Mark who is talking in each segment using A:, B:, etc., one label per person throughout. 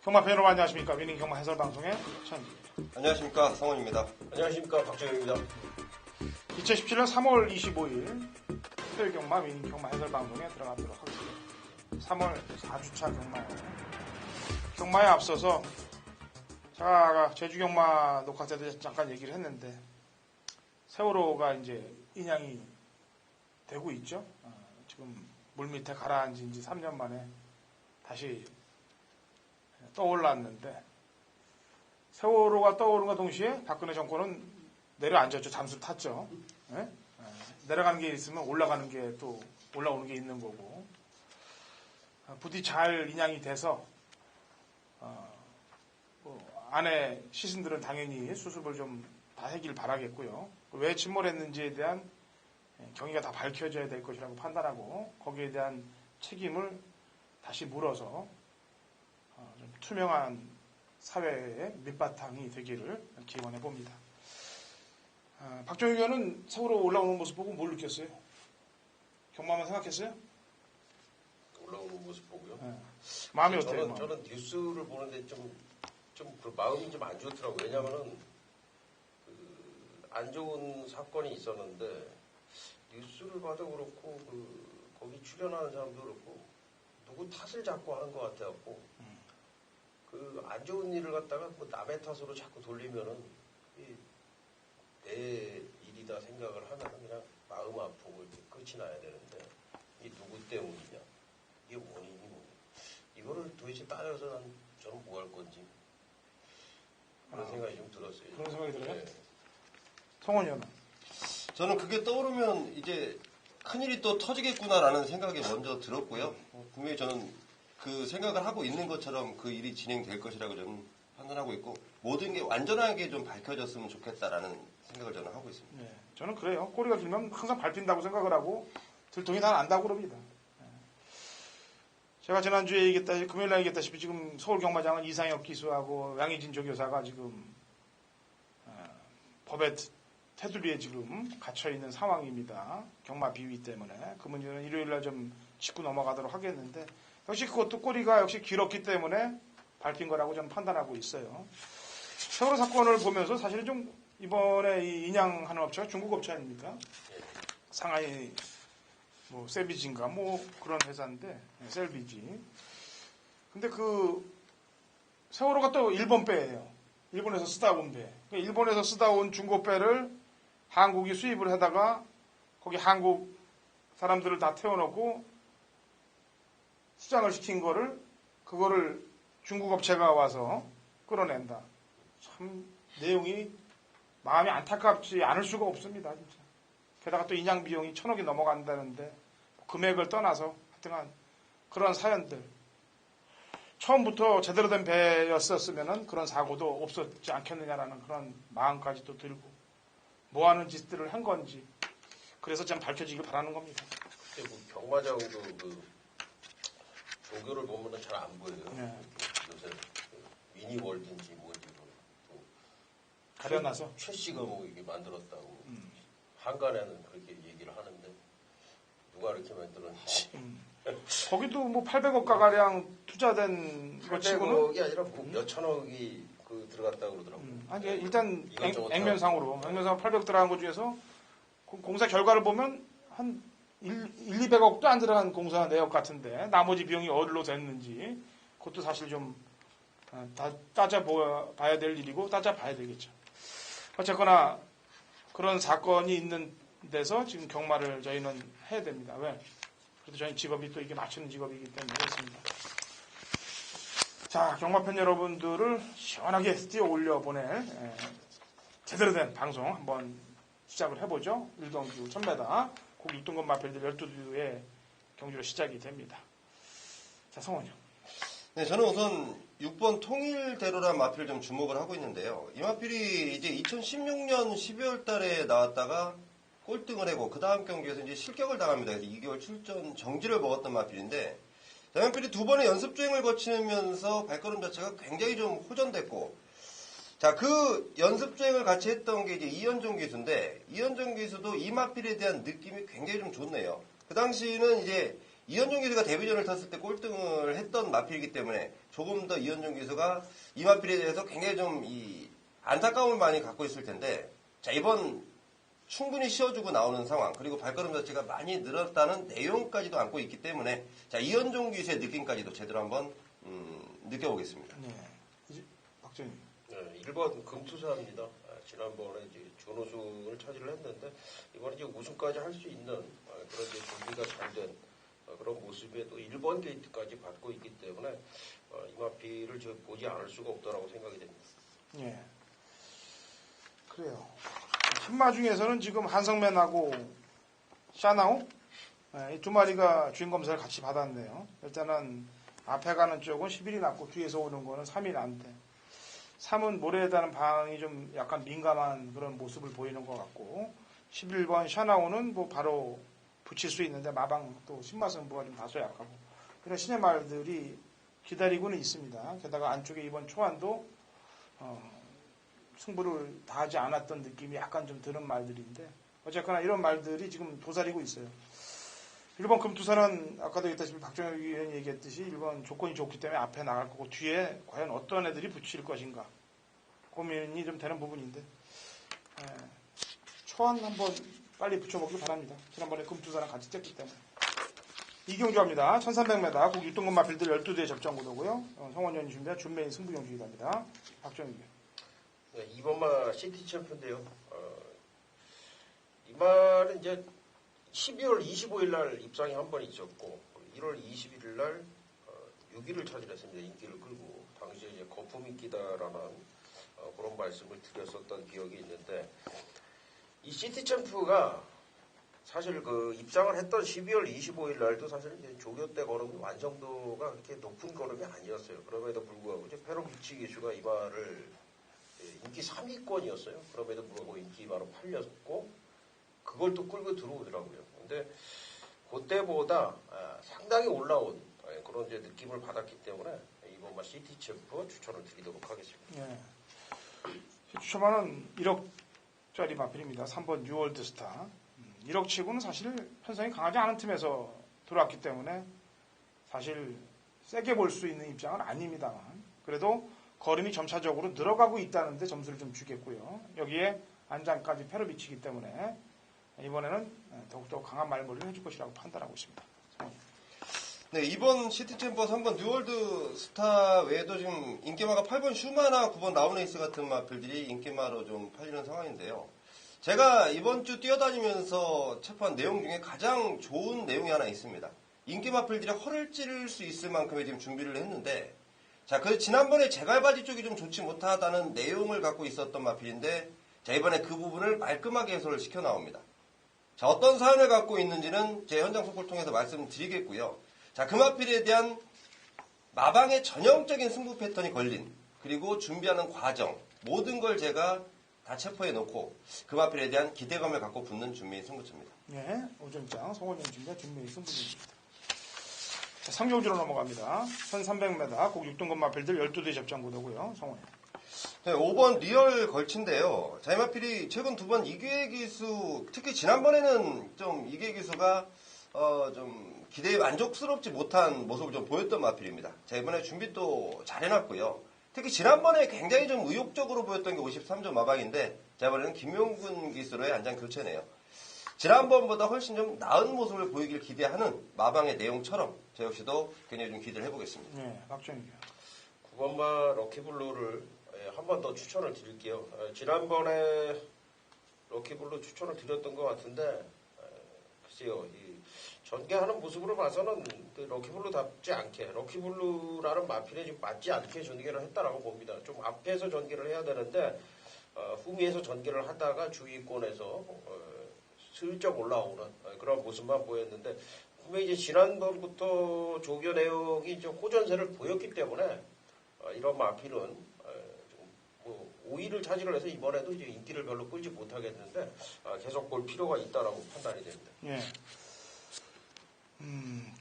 A: 경마 팬 여러분 안녕하십니까. 위닝 경마 해설방송의 천지입니다.
B: 안녕하십니까. 성원입니다.
C: 안녕하십니까. 박정현입니다.
A: 2017년 3월 25일 토요일 경마 위닝 경마 해설방송에 들어가도록 하겠습니다. 3월 4주차 경마에 앞서서 제가 제주 경마 녹화 때도 잠깐 얘기를 했는데 세월호가 이제 인양이 되고 있죠. 지금 물밑에 가라앉은 지 3년 만에 다시 떠올랐는데 세월호가 떠오른과 동시에 박근혜 정권은 내려앉았죠. 잠수를 탔죠. 네? 내려가는 게 있으면 올라가는 게 또 올라오는 게 있는 거고 부디 잘 인양이 돼서 안에 시신들은 당연히 수습을 좀 다 하길 바라겠고요. 왜 침몰했는지에 대한 경위가 다 밝혀져야 될 것이라고 판단하고 거기에 대한 책임을 다시 물어서 좀 투명한 사회의 밑바탕이 되기를 기원해 봅니다. 박정희 의원은 세월호 올라오는 모습 보고 뭘 느꼈어요? 경마만 생각했어요?
C: 올라오는 모습 보고요.
A: 네. 마음이 어때요?
C: 저는 뉴스를 보는데 좀 마음이 좀 안 좋더라고요. 왜냐면은 안 좋은 사건이 있었는데 뉴스를 봐도 그렇고 거기 출연하는 사람도 그렇고 누구 탓을 자꾸 하는 것 같아갖고 안 좋은 일을 갖다가 뭐 남의 탓으로 자꾸 돌리면은 내 일이다 생각을 하면 그냥 마음 아프고 이렇게 끝이 나야 되는데 이게 누구 때문이냐 이게 원인이 뭐냐 이거를 도대체 따져서 저는 뭐 할 건지 그런 생각이 좀 들었어요.
A: 그런 생각이 들어요?
C: 네.
A: 성원이 의원은?
B: 저는 그게 떠오르면 이제 큰일이 또 터지겠구나라는 생각이 먼저 들었고요. 분명히 저는 그 생각을 하고 있는 것처럼 그 일이 진행될 것이라고 저는 판단하고 있고 모든 게 완전하게 좀 밝혀졌으면 좋겠다라는 생각을 저는 하고 있습니다.
A: 네, 저는 그래요. 꼬리가 길면 항상 밟힌다고 생각을 하고 들통이 다 난다고 그럽니다. 제가 지난주에 금요일 날 얘기했다시피 지금 서울 경마장은 이상혁 기수하고 양희진 조교사가 지금 법의 테두리에 지금 갇혀있는 상황입니다. 경마 비위 때문에. 그 문제는 일요일 날 좀 짚고 넘어가도록 하겠는데 역시 그것도 꼬리가 역시 길었기 때문에 밟힌 거라고 저는 판단하고 있어요. 세월호 사건을 보면서 사실 좀 이번에 이 인양하는 업체가 중국 업체 아닙니까? 상하이 셀비지인가 그런 회사인데 셀비지. 근데 세월호가 또 일본 배예요. 일본에서 쓰다 온 배. 일본에서 쓰다 온 중고 배를 한국이 수입을 하다가 거기 한국 사람들을 다 태워놓고 수장을 시킨 그거를 중국 업체가 와서 끌어낸다. 참 내용이 마음이 안타깝지 않을 수가 없습니다. 진짜. 게다가 또 인양 비용이 1,000억이 넘어간다는데 금액을 떠나서 하여튼 그런 사연들. 처음부터 제대로 된 배였었으면 그런 사고도 없었지 않겠느냐라는 그런 마음까지도 들고 뭐하는 짓들을 한 건지 그래서 좀 밝혀지길 바라는 겁니다.
C: 그때 경마장도 조교를 보면 잘 안 보여요.
A: 네.
C: 요새 미니월드인지 뭔지 또
A: 가려놔서
C: 최 씨가 이게 만들었다고 한간에는 그렇게 얘기를 하는데 누가 이렇게 만들었는지
A: 거기도 800억 가량 투자된 것 치고는
C: 800억이 아니라 몇 천억이 들어갔다고 그러더라고요.
A: 아니 일단 액면상으로 800억 들어간 것 중에서 공사 결과를 보면 한 200억도 안 들어간 공사 내역 같은데 나머지 비용이 어디로 됐는지 그것도 사실 좀 다 따져봐야 될 일이고 따져봐야 되겠죠. 어쨌거나 그런 사건이 있는 데서 지금 경마를 저희는 해야 됩니다. 왜? 그래도 저희 직업이 또 이게 맞추는 직업이기 때문에 그렇습니다. 자, 경마팬 여러분들을 시원하게 뛰어 올려 보낼 제대로 된 방송 한번 시작을 해보죠. 1경주 1000m 고 6등급 마필들 12두의 경주로 시작이 됩니다. 자, 성원이요.
B: 네, 저는 우선 6번 통일대로란 마필을 좀 주목을 하고 있는데요. 이 마필이 이제 2016년 12월 달에 나왔다가 꼴등을 하고 그 다음 경기에서 이제 실격을 당합니다. 그래서 2개월 출전 정지를 먹었던 마필인데 이 마필이 두 번의 연습 주행을 거치면서 발걸음 자체가 굉장히 좀 호전됐고 자, 그 연습 주행을 같이 했던 게 이제 이현종 기수인데 이현종 기수도 이 마필에 대한 느낌이 굉장히 좀 좋네요. 그 당시는 이제 이현종 기수가 데뷔전을 탔을 때 꼴등을 했던 마필이기 때문에 조금 더 이현종 기수가 이 마필에 대해서 굉장히 좀 이 안타까움을 많이 갖고 있을 텐데 자 이번 충분히 쉬어주고 나오는 상황 그리고 발걸음 자체가 많이 늘었다는 내용까지도 안고 있기 때문에 자 이현종 기수의 느낌까지도 제대로 한번 느껴보겠습니다.
A: 네. 이제 박정희.
C: 네, 1번 금투사입니다. 지난번에 이제 준우승을 차지를 했는데 이번에 이제 우승까지 할 수 있는 그런 이제 준비가 잘 된 그런 모습에 또 1번 게이트까지 받고 있기 때문에 이마피를 저 보지 않을 수가 없다라고 생각이 됩니다.
A: 예. 그래요. 흰마 중에서는 지금 한성맨하고 샤나우 이 두 마리가 주인 검사를 같이 받았네요. 일단은 앞에 가는 쪽은 11이 났고 뒤에서 오는 거는 3이 났는데 3은 모래에 대한 반응이 좀 약간 민감한 그런 모습을 보이는 것 같고 11번 샤나우는 뭐 바로 붙일 수 있는데 마방 또 신마승부가 좀 다소 약하고 그런 신의 말들이 기다리고는 있습니다. 게다가 안쪽에 이번 초안도 승부를 다하지 않았던 느낌이 약간 좀 드는 말들인데 어쨌거나 이런 말들이 지금 도사리고 있어요. 1번 금투사는 아까도 얘기했다시피 박정혁 의원이 얘기했듯이 1번 조건이 좋기 때문에 앞에 나갈 거고 뒤에 과연 어떤 애들이 붙일 것인가 고민이 좀 되는 부분인데 초안 한번 빨리 붙여보길 바랍니다. 지난번에 금투사랑 같이 뛰었기 때문에. 이경주합니다. 1300m 국 6등급 마필들 12대 접전구도고요. 성원현이 준비한 준메인 승부경주기입니다. 박정희 의원.
C: 네, 2번마 시티 챔프인데요. 이 말은 이제 12월 25일 날 입상이 한 번 있었고 1월 21일 날 6위를 차지했습니다. 인기를 끌고 당시에 이제 거품 인기다라는 그런 말씀을 드렸었던 기억이 있는데 이 시티 챔프가 사실 그 입상을 했던 12월 25일 날도 사실 이제 조교대 걸음이 완성도가 그렇게 높은 걸음이 아니었어요. 그럼에도 불구하고 이제 페로비치 기수가 이 말을 인기 3위권이었어요. 그럼에도 불구하고 인기 바로 팔렸고 그걸 또 끌고 들어오더라고요. 근데 그때보다 상당히 올라온 그런 이제 느낌을 받았기 때문에 이번 시티 챔프 추천을 드리도록 하겠습니다.
A: 네. 추천하는 1억짜리 마필입니다. 3번 뉴월드 스타. 1억 치고는 사실 편성이 강하지 않은 팀에서 들어왔기 때문에 사실 세게 볼 수 있는 입장은 아닙니다만 그래도 걸음이 점차적으로 늘어가고 있다는데 점수를 좀 주겠고요. 여기에 안장까지 페로비치이기 때문에 이번에는 더욱더 강한 말머리를 해줄 것이라고 판단하고 있습니다.
B: 네, 이번 시티챔버 3번 뉴월드 스타 외에도 지금 인기마가 8번 슈마나 9번 라우네이스 같은 마필들이 인기마로 좀 팔리는 상황인데요. 제가 이번 주 뛰어다니면서 체포한 내용 중에 가장 좋은 내용이 하나 있습니다. 인기 마필들이 허를 찌를 수 있을 만큼의 지금 준비를 했는데 자, 그 지난번에 제갈바지 쪽이 좀 좋지 못하다는 내용을 갖고 있었던 마필인데 자, 이번에 그 부분을 말끔하게 해소를 시켜 나옵니다. 자, 어떤 사연을 갖고 있는지는 제 현장 속보를 통해서 말씀드리겠고요. 자, 그 마필에 대한 마방의 전형적인 승부 패턴이 걸린 그리고 준비하는 과정 모든 걸 제가 다 체포해 놓고 그 마필에 대한 기대감을 갖고 붙는 준비인 승부처입니다.
A: 네, 오전장 성원영 준비한 준비인 승부입니다. 상경주로 넘어갑니다. 1300m 국 6등급 마필들 12대 접전구도고요. 성원영.
B: 네, 5번 리얼 걸치인데요. 자, 이 마필이 최근 2번 이규의 기수 특히 지난번에는 좀 이규의 기수가 좀 기대에 만족스럽지 못한 모습을 좀 보였던 마필입니다. 자, 이번에 준비 또 잘 해놨고요. 특히 지난번에 굉장히 좀 의욕적으로 보였던 게 53점 마방인데 자, 이번에는 김용근 기수로의 안장 교체네요. 지난번보다 훨씬 좀 나은 모습을 보이길 기대하는 마방의 내용처럼 저 역시도 굉장히 좀 기대를 해보겠습니다.
A: 네, 박정희.
C: 9번마 럭키블루를 한 번 더 추천을 드릴게요. 지난번에 럭키블루 추천을 드렸던 것 같은데 글쎄요. 전개하는 모습으로 봐서는 럭키블루답지 않게 럭키블루라는 마필에 좀 맞지 않게 전개를 했다라고 봅니다. 좀 앞에서 전개를 해야 되는데 후미에서 전개를 하다가 주위권에서 슬쩍 올라오는 그런 모습만 보였는데 분명히 이제 지난번부터 조교 내용이 이제 호전세를 보였기 때문에 이런 마필은 뭐 5위를 차지를 해서 이번에도 이제 인기를 별로 끌지 못하겠는데 계속 볼 필요가 있다라고 판단이 됩니다.
A: 예.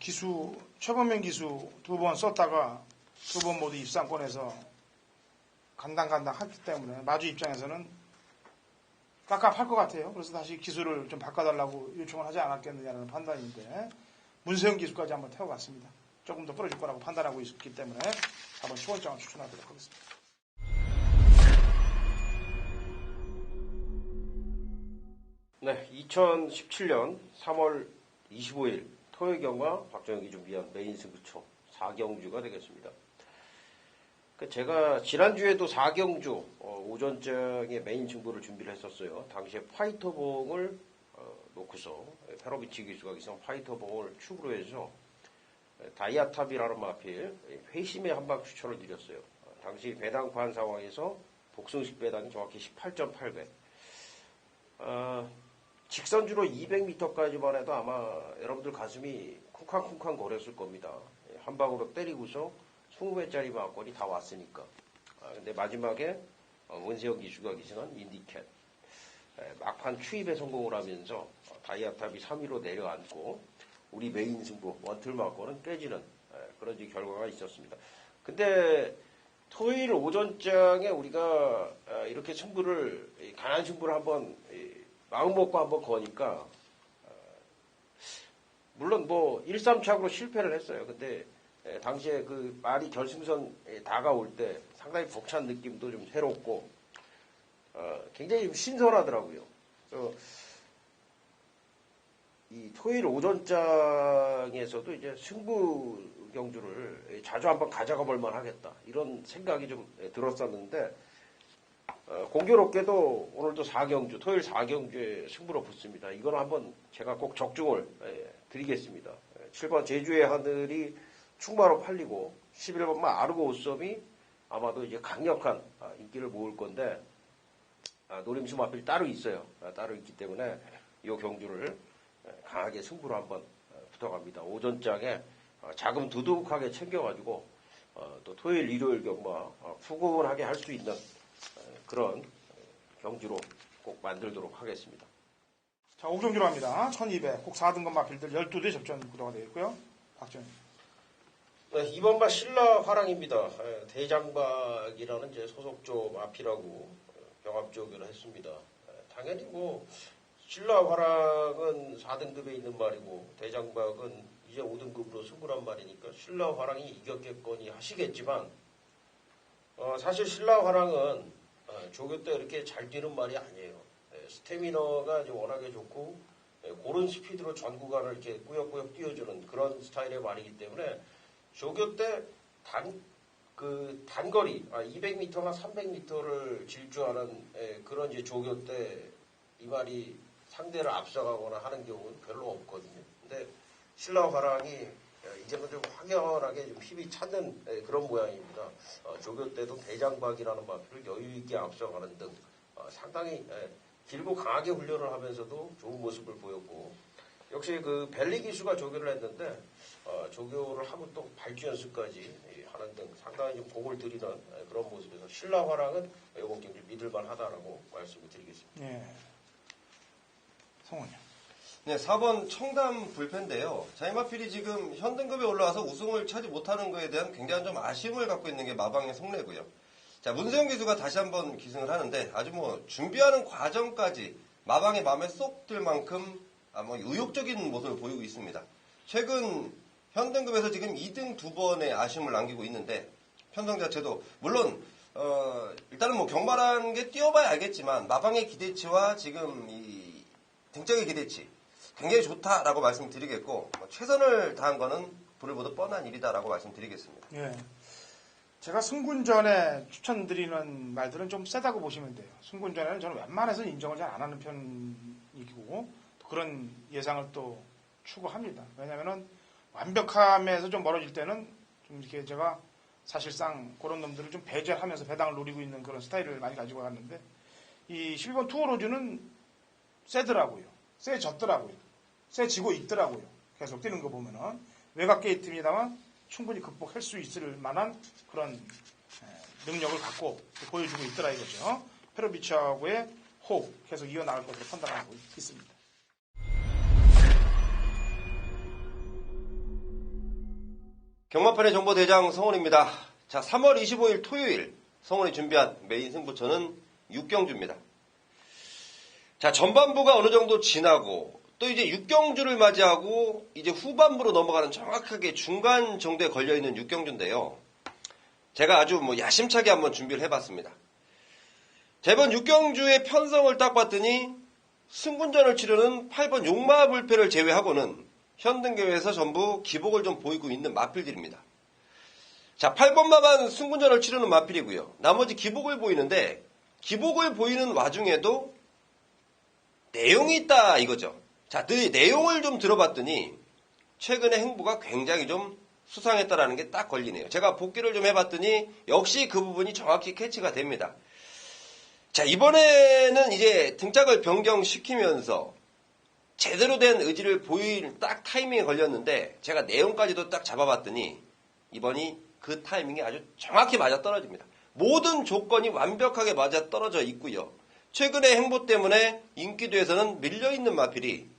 A: 기수 최범민 기수 2번 썼다가 2번 모두 입상권에서 간당간당 했기 때문에 마주 입장에서는 깝깝할 것 같아요. 그래서 다시 기수를 좀 바꿔달라고 요청을 하지 않았겠느냐는 판단인데 문세영 기수까지 한번 태워봤습니다. 조금 더 끌어줄 거라고 판단하고 있기 때문에 4번 10원장을 추천하도록 하겠습니다.
D: 네, 2017년 3월 25일 토요일 경마 박정혁이 준비한 메인 승부처 4경주가 되겠습니다. 제가 지난주에도 4경주 오전장에 메인 승부를 준비를 했었어요. 당시에 파이터봉을 놓고서 페로비치 기수가 기성 파이터봉을 축으로 해서 다이아탑이라는 마필 회심의 한방 추천을 드렸어요. 당시 배당판 상황에서 복승식 배당이 정확히 18.8배. 직선주로 200m까지만 해도 아마 여러분들 가슴이 쿵쾅쿵쾅 거렸을 겁니다. 한 방으로 때리고서 20배짜리 막걸리 다 왔으니까. 근데 마지막에 원세영 기수가 기승한 인디캣. 막판 추입에 성공을 하면서 다이아탑이 3위로 내려앉고 우리 메인 승부 원틀 막고는 깨지는 그런 결과가 있었습니다. 근데 토요일 오전장에 우리가 이렇게 승부를 강한 승부를 한번 마음 먹고 한번 거니까 물론 뭐 1-3착으로 실패를 했어요. 근데 당시에 그 말이 결승선 다가올 때 상당히 벅찬 느낌도 좀 새롭고 굉장히 좀 신선하더라고요. 그래서 이 토요일 오전장에서도 이제 승부 경주를 자주 한번 가져가 볼만 하겠다. 이런 생각이 좀 들었었는데, 공교롭게도 오늘도 4경주, 토요일 4경주에 승부로 붙습니다. 이건 한번 제가 꼭 적중을 드리겠습니다. 7번 제주의 하늘이 충마로 팔리고, 11번만 아르고 오썸이 아마도 이제 강력한 인기를 모을 건데, 노림수 마필 따로 있어요. 따로 있기 때문에 이 경주를 강하게 승부로 한번 붙어갑니다. 오전장에 자금 두둑하게 챙겨가지고 또 토요일, 일요일 경마 푸근하게 할 수 있는 그런 경주로 꼭 만들도록 하겠습니다.
A: 자, 5경주로 합니다. 1200, 꼭 4등급 마필들 12대 접전 구도가 되겠고요. 박정희.
C: 네, 2번마 신라 화랑입니다. 대장박이라는 제 소속조 마필하고 병합조교를 했습니다. 당연히 뭐 신라 화랑은 4등급에 있는 말이고 대장박은 이제 5등급으로 승부란 말이니까 신라 화랑이 이겼겠거니 하시겠지만 사실 신라 화랑은 조교 때 이렇게 잘 뛰는 말이 아니에요. 스태미너가 워낙에 좋고 고른 스피드로 전 구간을 이렇게 꾸역꾸역 뛰어주는 그런 스타일의 말이기 때문에 조교 때 단거리 200m나 300m를 질주하는 그런 이제 조교 때 이 말이 상대를 앞서가거나 하는 경우는 별로 없거든요. 근데 신라 화랑이 이제는 좀 확연하게 좀 힘이 찾는 그런 모양입니다. 조교 때도 대장박이라는 마필을 여유있게 앞서가는 등 상당히 길고 강하게 훈련을 하면서도 좋은 모습을 보였고, 역시 그 벨리 기수가 조교를 했는데 조교를 하고 또 발주 연습까지 하는 등 상당히 좀 공을 들이는 그런 모습에서 신라 화랑은 이번 경기 믿을만 하다라고 말씀을 드리겠습니다.
A: 예. 성원이요.
B: 네, 4번 청담 불패인데요. 자이마필이 지금 현등급에 올라와서 우승을 차지 못하는 것에 대한 굉장한 좀 아쉬움을 갖고 있는 게 마방의 속내고요. 자, 문세영 기수가 다시 한번 기승을 하는데 아주 뭐 준비하는 과정까지 마방의 마음에 쏙 들 만큼 의욕적인 모습을 보이고 있습니다. 최근 현등급에서 지금 2등 2번의 아쉬움을 남기고 있는데 편성 자체도 물론 일단은 뭐 경마라는 게 뛰어봐야 알겠지만 마방의 기대치와 지금 이 등짝의 기대치 굉장히 좋다라고 말씀드리겠고 최선을 다한 거는 불을 보듯 뻔한 일이다라고 말씀드리겠습니다.
A: 예. 제가 승군전에 추천드리는 말들은 좀 세다고 보시면 돼요. 승군전에는 저는 웬만해서는 인정을 잘 안 하는 편이고 또 그런 예상을 또 추구합니다. 왜냐하면은 완벽함에서 좀 멀어질 때는 좀 이렇게 제가 사실상 그런 놈들을 좀 배제하면서 배당을 노리고 있는 그런 스타일을 많이 가지고 갔는데 이 11번 투어로즈는 세더라고요. 세졌더라고요. 세지고 있더라고요. 계속 뛰는 거 보면은 외곽 게이트입니다만 충분히 극복할 수 있을 만한 그런 능력을 갖고 보여주고 있더라 이거죠. 페로비치하고의 호흡 계속 이어나갈 것으로 판단하고 있습니다.
B: 경마판의 정보대장 성훈입니다. 자, 3월 25일 토요일 성훈이 준비한 메인 승부처는 6경주입니다. 자, 전반부가 어느 정도 지나고 또 이제 6경주를 맞이하고 이제 후반부로 넘어가는 정확하게 중간 정도에 걸려있는 6경주인데요. 제가 아주 야심차게 한번 준비를 해봤습니다. 자, 이번 6경주의 편성을 딱 봤더니 승군전을 치르는 8번 용마불패를 제외하고는 현등교에서 전부 기복을 좀 보이고 있는 마필들입니다. 자, 8번마만 승군전을 치르는 마필이고요. 나머지 기복을 보이는데 기복을 보이는 와중에도 내용이 있다 이거죠. 자, 내용을 좀 들어봤더니 최근의 행보가 굉장히 좀 수상했다라는 게 딱 걸리네요. 제가 복기를 좀 해봤더니 역시 그 부분이 정확히 캐치가 됩니다. 자, 이번에는 이제 등짝을 변경시키면서 제대로 된 의지를 보일 딱 타이밍에 걸렸는데 제가 내용까지도 딱 잡아봤더니 이번이 그 타이밍에 아주 정확히 맞아떨어집니다. 모든 조건이 완벽하게 맞아떨어져 있고요. 최근의 행보 때문에 인기도에서는 밀려있는 마필이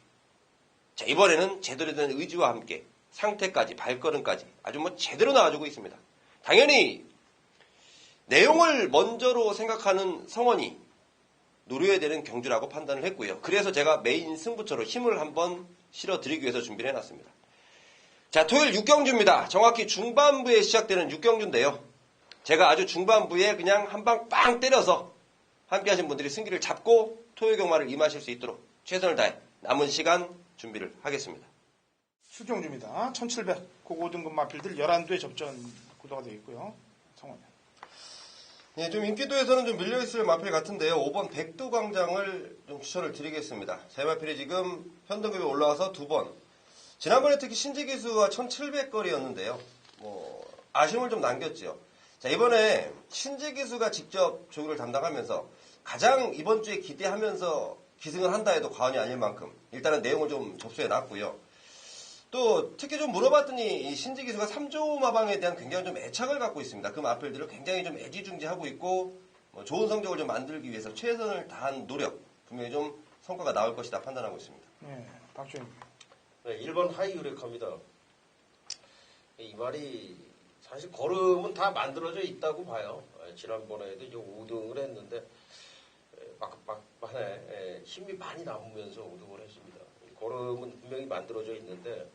B: 자, 이번에는 제대로 된 의지와 함께 상태까지 발걸음까지 아주 제대로 나와주고 있습니다. 당연히 내용을 먼저로 생각하는 성원이 노려야 되는 경주라고 판단을 했고요. 그래서 제가 메인 승부처로 힘을 한번 실어드리기 위해서 준비를 해놨습니다. 자, 토요일 6경주입니다. 정확히 중반부에 시작되는 6경주인데요. 제가 아주 중반부에 그냥 한 방 빵 때려서 함께 하신 분들이 승기를 잡고 토요 경마를 임하실 수 있도록 최선을 다해 남은 시간 준비를 하겠습니다.
A: 수경주입니다. 1700 고고등급 마필들 11두의 접전 구도가 되어 있고요. 성원이.
B: 예, 좀 인기도에서는 좀 밀려있을 마필 같은데요. 5번 백두광장을 좀 추천을 드리겠습니다. 제 마필이 지금 현등급에 올라와서 2번. 지난번에 특히 신지기수가 1700거리였는데요. 아쉬움을 좀 남겼죠. 자, 이번에 신지기수가 직접 조교를 담당하면서 가장 이번 주에 기대하면서 기승을 한다 해도 과언이 아닐 만큼 일단은 내용을 좀 접수해 놨고요. 또 특히 좀 물어봤더니 이 신지기수가 3조 마방에 대한 굉장히 좀 애착을 갖고 있습니다. 그 마필들을 굉장히 좀 애지중지하고 있고 좋은 성적을 좀 만들기 위해서 최선을 다한 노력 분명히 좀 성과가 나올 것이다 판단하고 있습니다.
A: 네, 박주영.
C: 네, 1번 하이 유력합니다. 이 말이 사실 걸음은 다 만들어져 있다고 봐요. 지난번에도 이제 5등을 했는데 막판에 힘이 많이 남으면서 5등을 했습니다. 걸음은 분명히 만들어져 있는데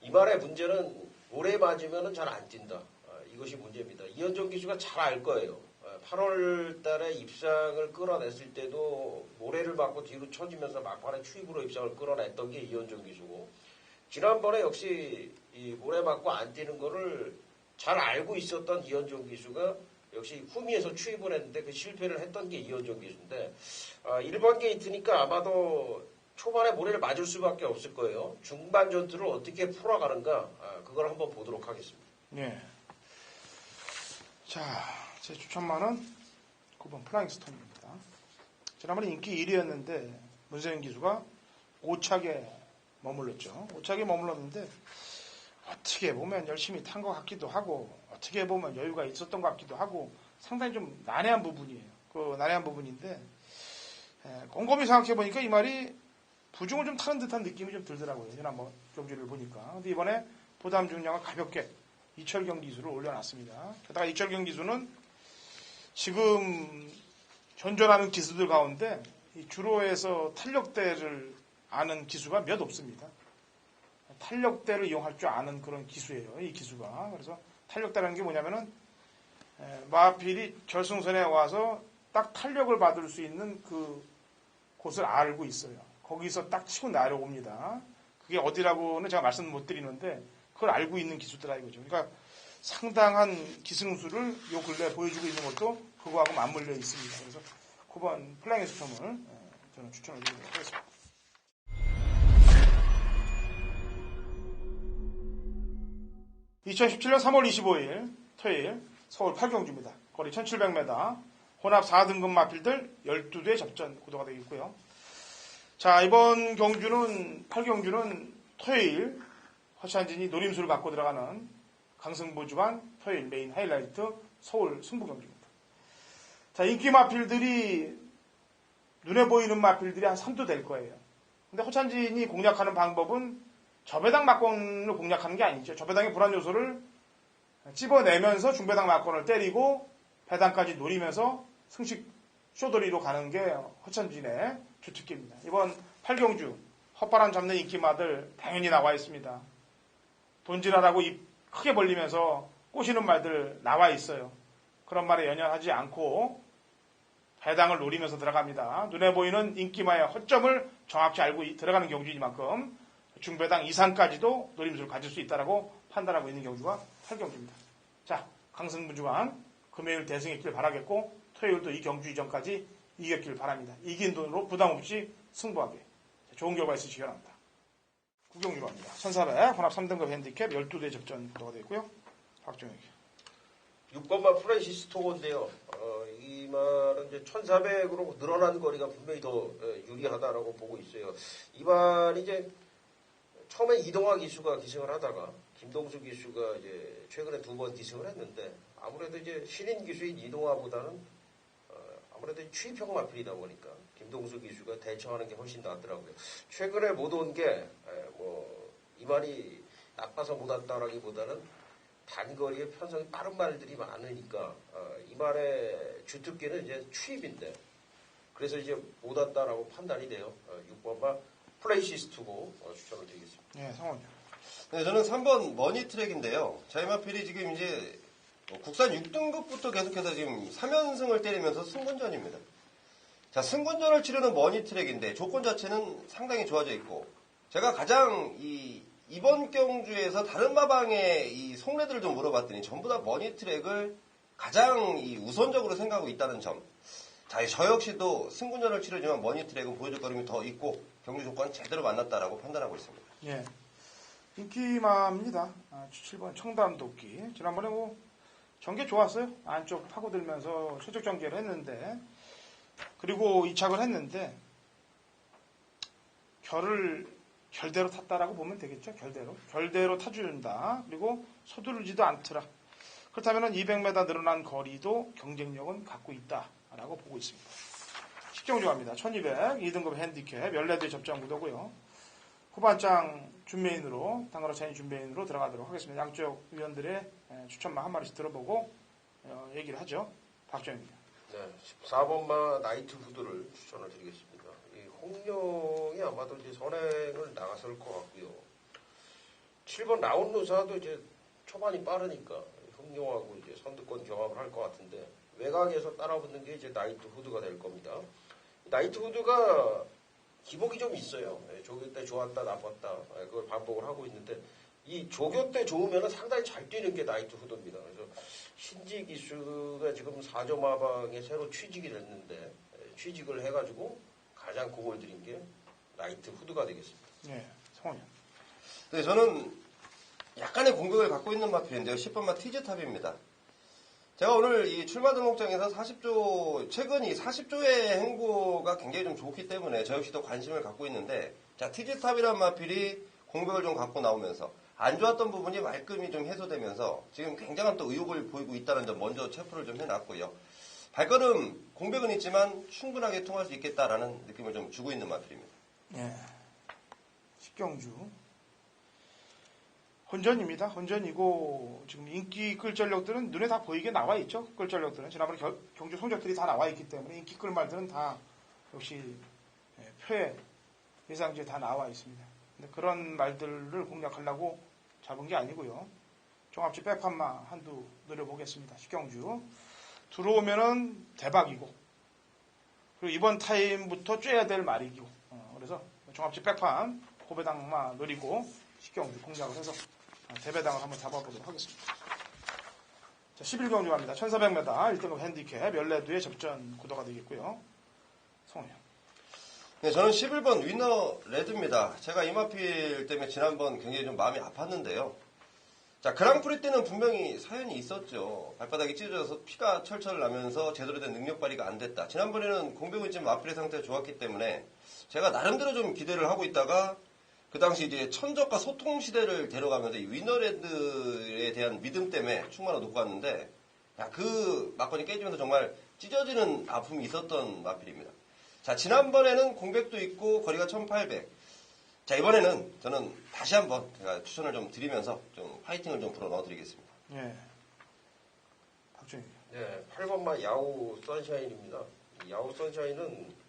C: 이 말의 문제는 모래 맞으면 잘 안 뛴다. 이것이 문제입니다. 이현정 기수가 잘 알 거예요. 8월 달에 입상을 끌어냈을 때도 모래를 맞고 뒤로 쳐지면서 막판에 추입으로 입상을 끌어냈던 게 이현정 기수고 지난번에 역시 이 모래 맞고 안 뛰는 거를 잘 알고 있었던 이현정 기수가 역시 후미에서 추입을 했는데 그 실패를 했던 게 이현정 기수인데 1번 게이트니까 아마도 초반에 모래를 맞을 수밖에 없을 거예요. 중반 전투를 어떻게 풀어가는가 그걸 한번 보도록 하겠습니다.
A: 네. 자, 제 추천만은 9번 플라잉 스톤입니다. 지난번에 인기 1위였는데 문세영 기수가 5착에 머물렀죠. 5착에 머물렀는데 어떻게 보면 열심히 탄 것 같기도 하고 어떻게 보면 여유가 있었던 것 같기도 하고 상당히 좀 난해한 부분이에요. 그 난해한 부분인데 곰곰이 생각해 보니까 이 말이 부중을 좀 타는 듯한 느낌이 좀 들더라고요. 지난번 경주를 보니까. 근데 이번에 부담 중량을 가볍게 이철경 기수를 올려놨습니다. 게다가 이철경 기수는 지금 현존하는 기수들 가운데 이 주로에서 탄력대를 아는 기수가 몇 없습니다. 탄력대를 이용할 줄 아는 그런 기수예요. 이 기수가. 그래서 탄력대라는 게 뭐냐면은 마필이 결승선에 와서 딱 탄력을 받을 수 있는 그 곳을 알고 있어요. 거기서 딱 치고 내려옵니다. 그게 어디라고는 제가 말씀 못 드리는데 그걸 알고 있는 기수더라 이거죠. 그러니까 상당한 기승수를 요 근래 보여주고 있는 것도 그거하고 맞물려 있습니다. 그래서 9번 플라잉 스톰을 저는 추천을 드리도록 하겠습니다. (2017년 3월 25일) 토요일 서울 8경주입니다. 거리 1700m 혼합 4등급 마필들 12대 접전 구도가 되어 있고요. 자, 이번 경주는 8경주는 토요일 허찬진이 노림수를 갖고 들어가는 강승부 주간 토요일 메인 하이라이트 서울 승부 경주입니다. 자, 인기 마필들이 눈에 보이는 마필들이 한 3도 될 거예요. 근데 허찬진이 공략하는 방법은 저배당 막권을 공략하는 게 아니죠. 저배당의 불안 요소를 찝어내면서 중배당 막권을 때리고 배당까지 노리면서 승식 쇼돌이로 가는 게 허찬진의 주특기입니다. 이번 8경주 헛바람 잡는 인기마들 당연히 나와 있습니다. 돈지랄하고 입 크게 벌리면서 꼬시는 말들 나와 있어요. 그런 말에 연연하지 않고 배당을 노리면서 들어갑니다. 눈에 보이는 인기마의 허점을 정확히 알고 들어가는 경주이만큼 중배당 이상까지도 노림수를 가질 수 있다고 판단하고 있는 경주가 8경주입니다. 자, 강승부주간 금요일 대승했길 바라겠고 토요일도 이 경주 이전까지 이겼길 바랍니다. 이긴 돈으로 부담 없이 승부하게 좋은 결과 있으시기 바랍니다. 구경주로 합니다. 1400 혼합 3등급 핸디캡 12대 접전 구도가 되고요. 박정혁
C: 6번만 프랜시스 토고인데요. 이 말은 이제 1400으로 늘어난 거리가 분명히 더 유리하다라고 보고 있어요. 이 말이 이제 처음에 이동화 기수가 기승을 하다가 김동수 기수가 이제 최근에 2번 기승을 했는데 아무래도 이제 신인 기수인 이동화보다는 아무래도 취입형 마필이다 보니까 김동수 기수가 대처하는 게 훨씬 낫더라고요. 최근에 못 온 게 이 말이 나빠서 못 왔다라기보다는 단거리에 편성이 빠른 말들이 많으니까 이 말의 주특기는 이제 취입인데 그래서 이제 못 왔다라고 판단이 돼요. 6번만 플레이시스 투고 추천을 드리겠습니다.
A: 네, 성원이요.
B: 네, 저는 3번 머니트랙인데요. 자이마필이 지금 이제 국산 6등급부터 계속해서 지금 3연승을 때리면서 승군전입니다. 자, 승군전을 치르는 머니트랙인데 조건 자체는 상당히 좋아져 있고 제가 가장 이번 경주에서 다른 마방의 이 속내들을 좀 물어봤더니 전부 다 머니트랙을 가장 우선적으로 생각하고 있다는 점. 자, 저 역시도 승군전을 치르지만 머니트랙은 보여줄 거림이 더 있고 경주 조건 제대로 만났다라고 판단하고 있습니다.
A: 예. 인기마입니다. 7번 청담도끼. 지난번에 전개 좋았어요. 안쪽 파고들면서 최적 전개를 했는데, 그리고 이착을 했는데, 결대로 탔다라고 보면 되겠죠. 결대로 타준다. 그리고 서두르지도 않더라. 그렇다면 200m 늘어난 거리도 경쟁력은 갖고 있다라고 보고 있습니다. 식경주갑니다. 1200 2등급 핸디캡 14대 접전 구도고요. 후반장 준메인으로 당거라 차인 준메인으로 들어가도록 하겠습니다. 양쪽 위원들의 추천만 한 마리씩 들어보고 얘기를 하죠. 박정입니다.
C: 네, 14번마 나이트 후드를 추천을 드리겠습니다. 이 홍룡이 아마도 이제 선행을 나갔을 것 같고요. 7번 라운루사도 이제 초반이 빠르니까 홍룡하고 이제 선두권 경합을 할 것 같은데 외곽에서 따라붙는 게 이제 나이트 후드가 될 겁니다. 나이트 후드가 기복이 좀 있어요. 조교 때 좋았다 나빴다 그걸 반복을 하고 있는데 이 조교 때 좋으면 상당히 잘 뛰는 게 나이트 후드입니다. 그래서 신지 기수가 지금 4조 마방에 새로 취직이 됐는데 취직을 해가지고 가장 공을 들인 게 나이트 후드가 되겠습니다.
A: 네, 성원이.
B: 네, 저는 약간의 공격을 갖고 있는 마필인데요. 10번마 티즈탑입니다. 제가 오늘 이 출마 등록장에서 40조, 최근 이 40조의 행보가 굉장히 좀 좋기 때문에 저 역시도 관심을 갖고 있는데, 자, 티즈탑이란 마필이 공격을 좀 갖고 나오면서 안 좋았던 부분이 말끔히 좀 해소되면서 지금 굉장한 또 의욕을 보이고 있다는 점 먼저 체포를 좀 해놨고요. 발걸음 공백은 있지만 충분하게 통할 수 있겠다라는 느낌을 좀 주고 있는 마필입니다.
A: 네. 식경주. 혼전입니다. 혼전이고 지금 인기 끌 전력들은 눈에 다 보이게 나와 있죠. 끌 전력들은 지난번에 경주 성적들이 다 나와 있기 때문에 인기 끌 말들은 다 역시 표에 예상지에 다 나와 있습니다. 근데 그런 말들을 공략하려고 잡은 게 아니고요. 종합지 백판마 한두 노려보겠습니다. 식경주 들어오면은 대박이고 그리고 이번 타임부터 쬐야 될 말이고 그래서 종합지 백판 고배당마 노리고 식경주 공략을 해서 대배당을 한번 잡아보도록 하겠습니다. 자, 11경주 갑니다. 1400m 1등급 핸디캡 14두의 접전 구도가 되겠고요. 성훈이요.
B: 네, 저는 11번 위너 레드입니다. 제가 이마필 때문에 지난번 굉장히 좀 마음이 아팠는데요. 자, 그랑프리 때는 분명히 사연이 있었죠. 발바닥이 찢어져서 피가 철철 나면서 제대로 된 능력 발휘가 안 됐다. 지난번에는 공백은 지금 마필의 상태가 좋았기 때문에 제가 나름대로 좀 기대를 하고 있다가 그 당시 이제 천적과 소통 시대를 데려가면서 이 위너레드에 대한 믿음 때문에 충만을 놓고 갔는데, 야, 그 막건이 깨지면서 정말 찢어지는 아픔이 있었던 마필입니다. 자, 지난번에는 공백도 있고 거리가 1800. 자, 이번에는 저는 다시 한번 제가 추천을 좀 드리면서 좀 파이팅을 좀 불어 넣어드리겠습니다.
A: 예. 박준희.
C: 네, 8번마 야후 선샤인입니다. 이 야후 선샤인은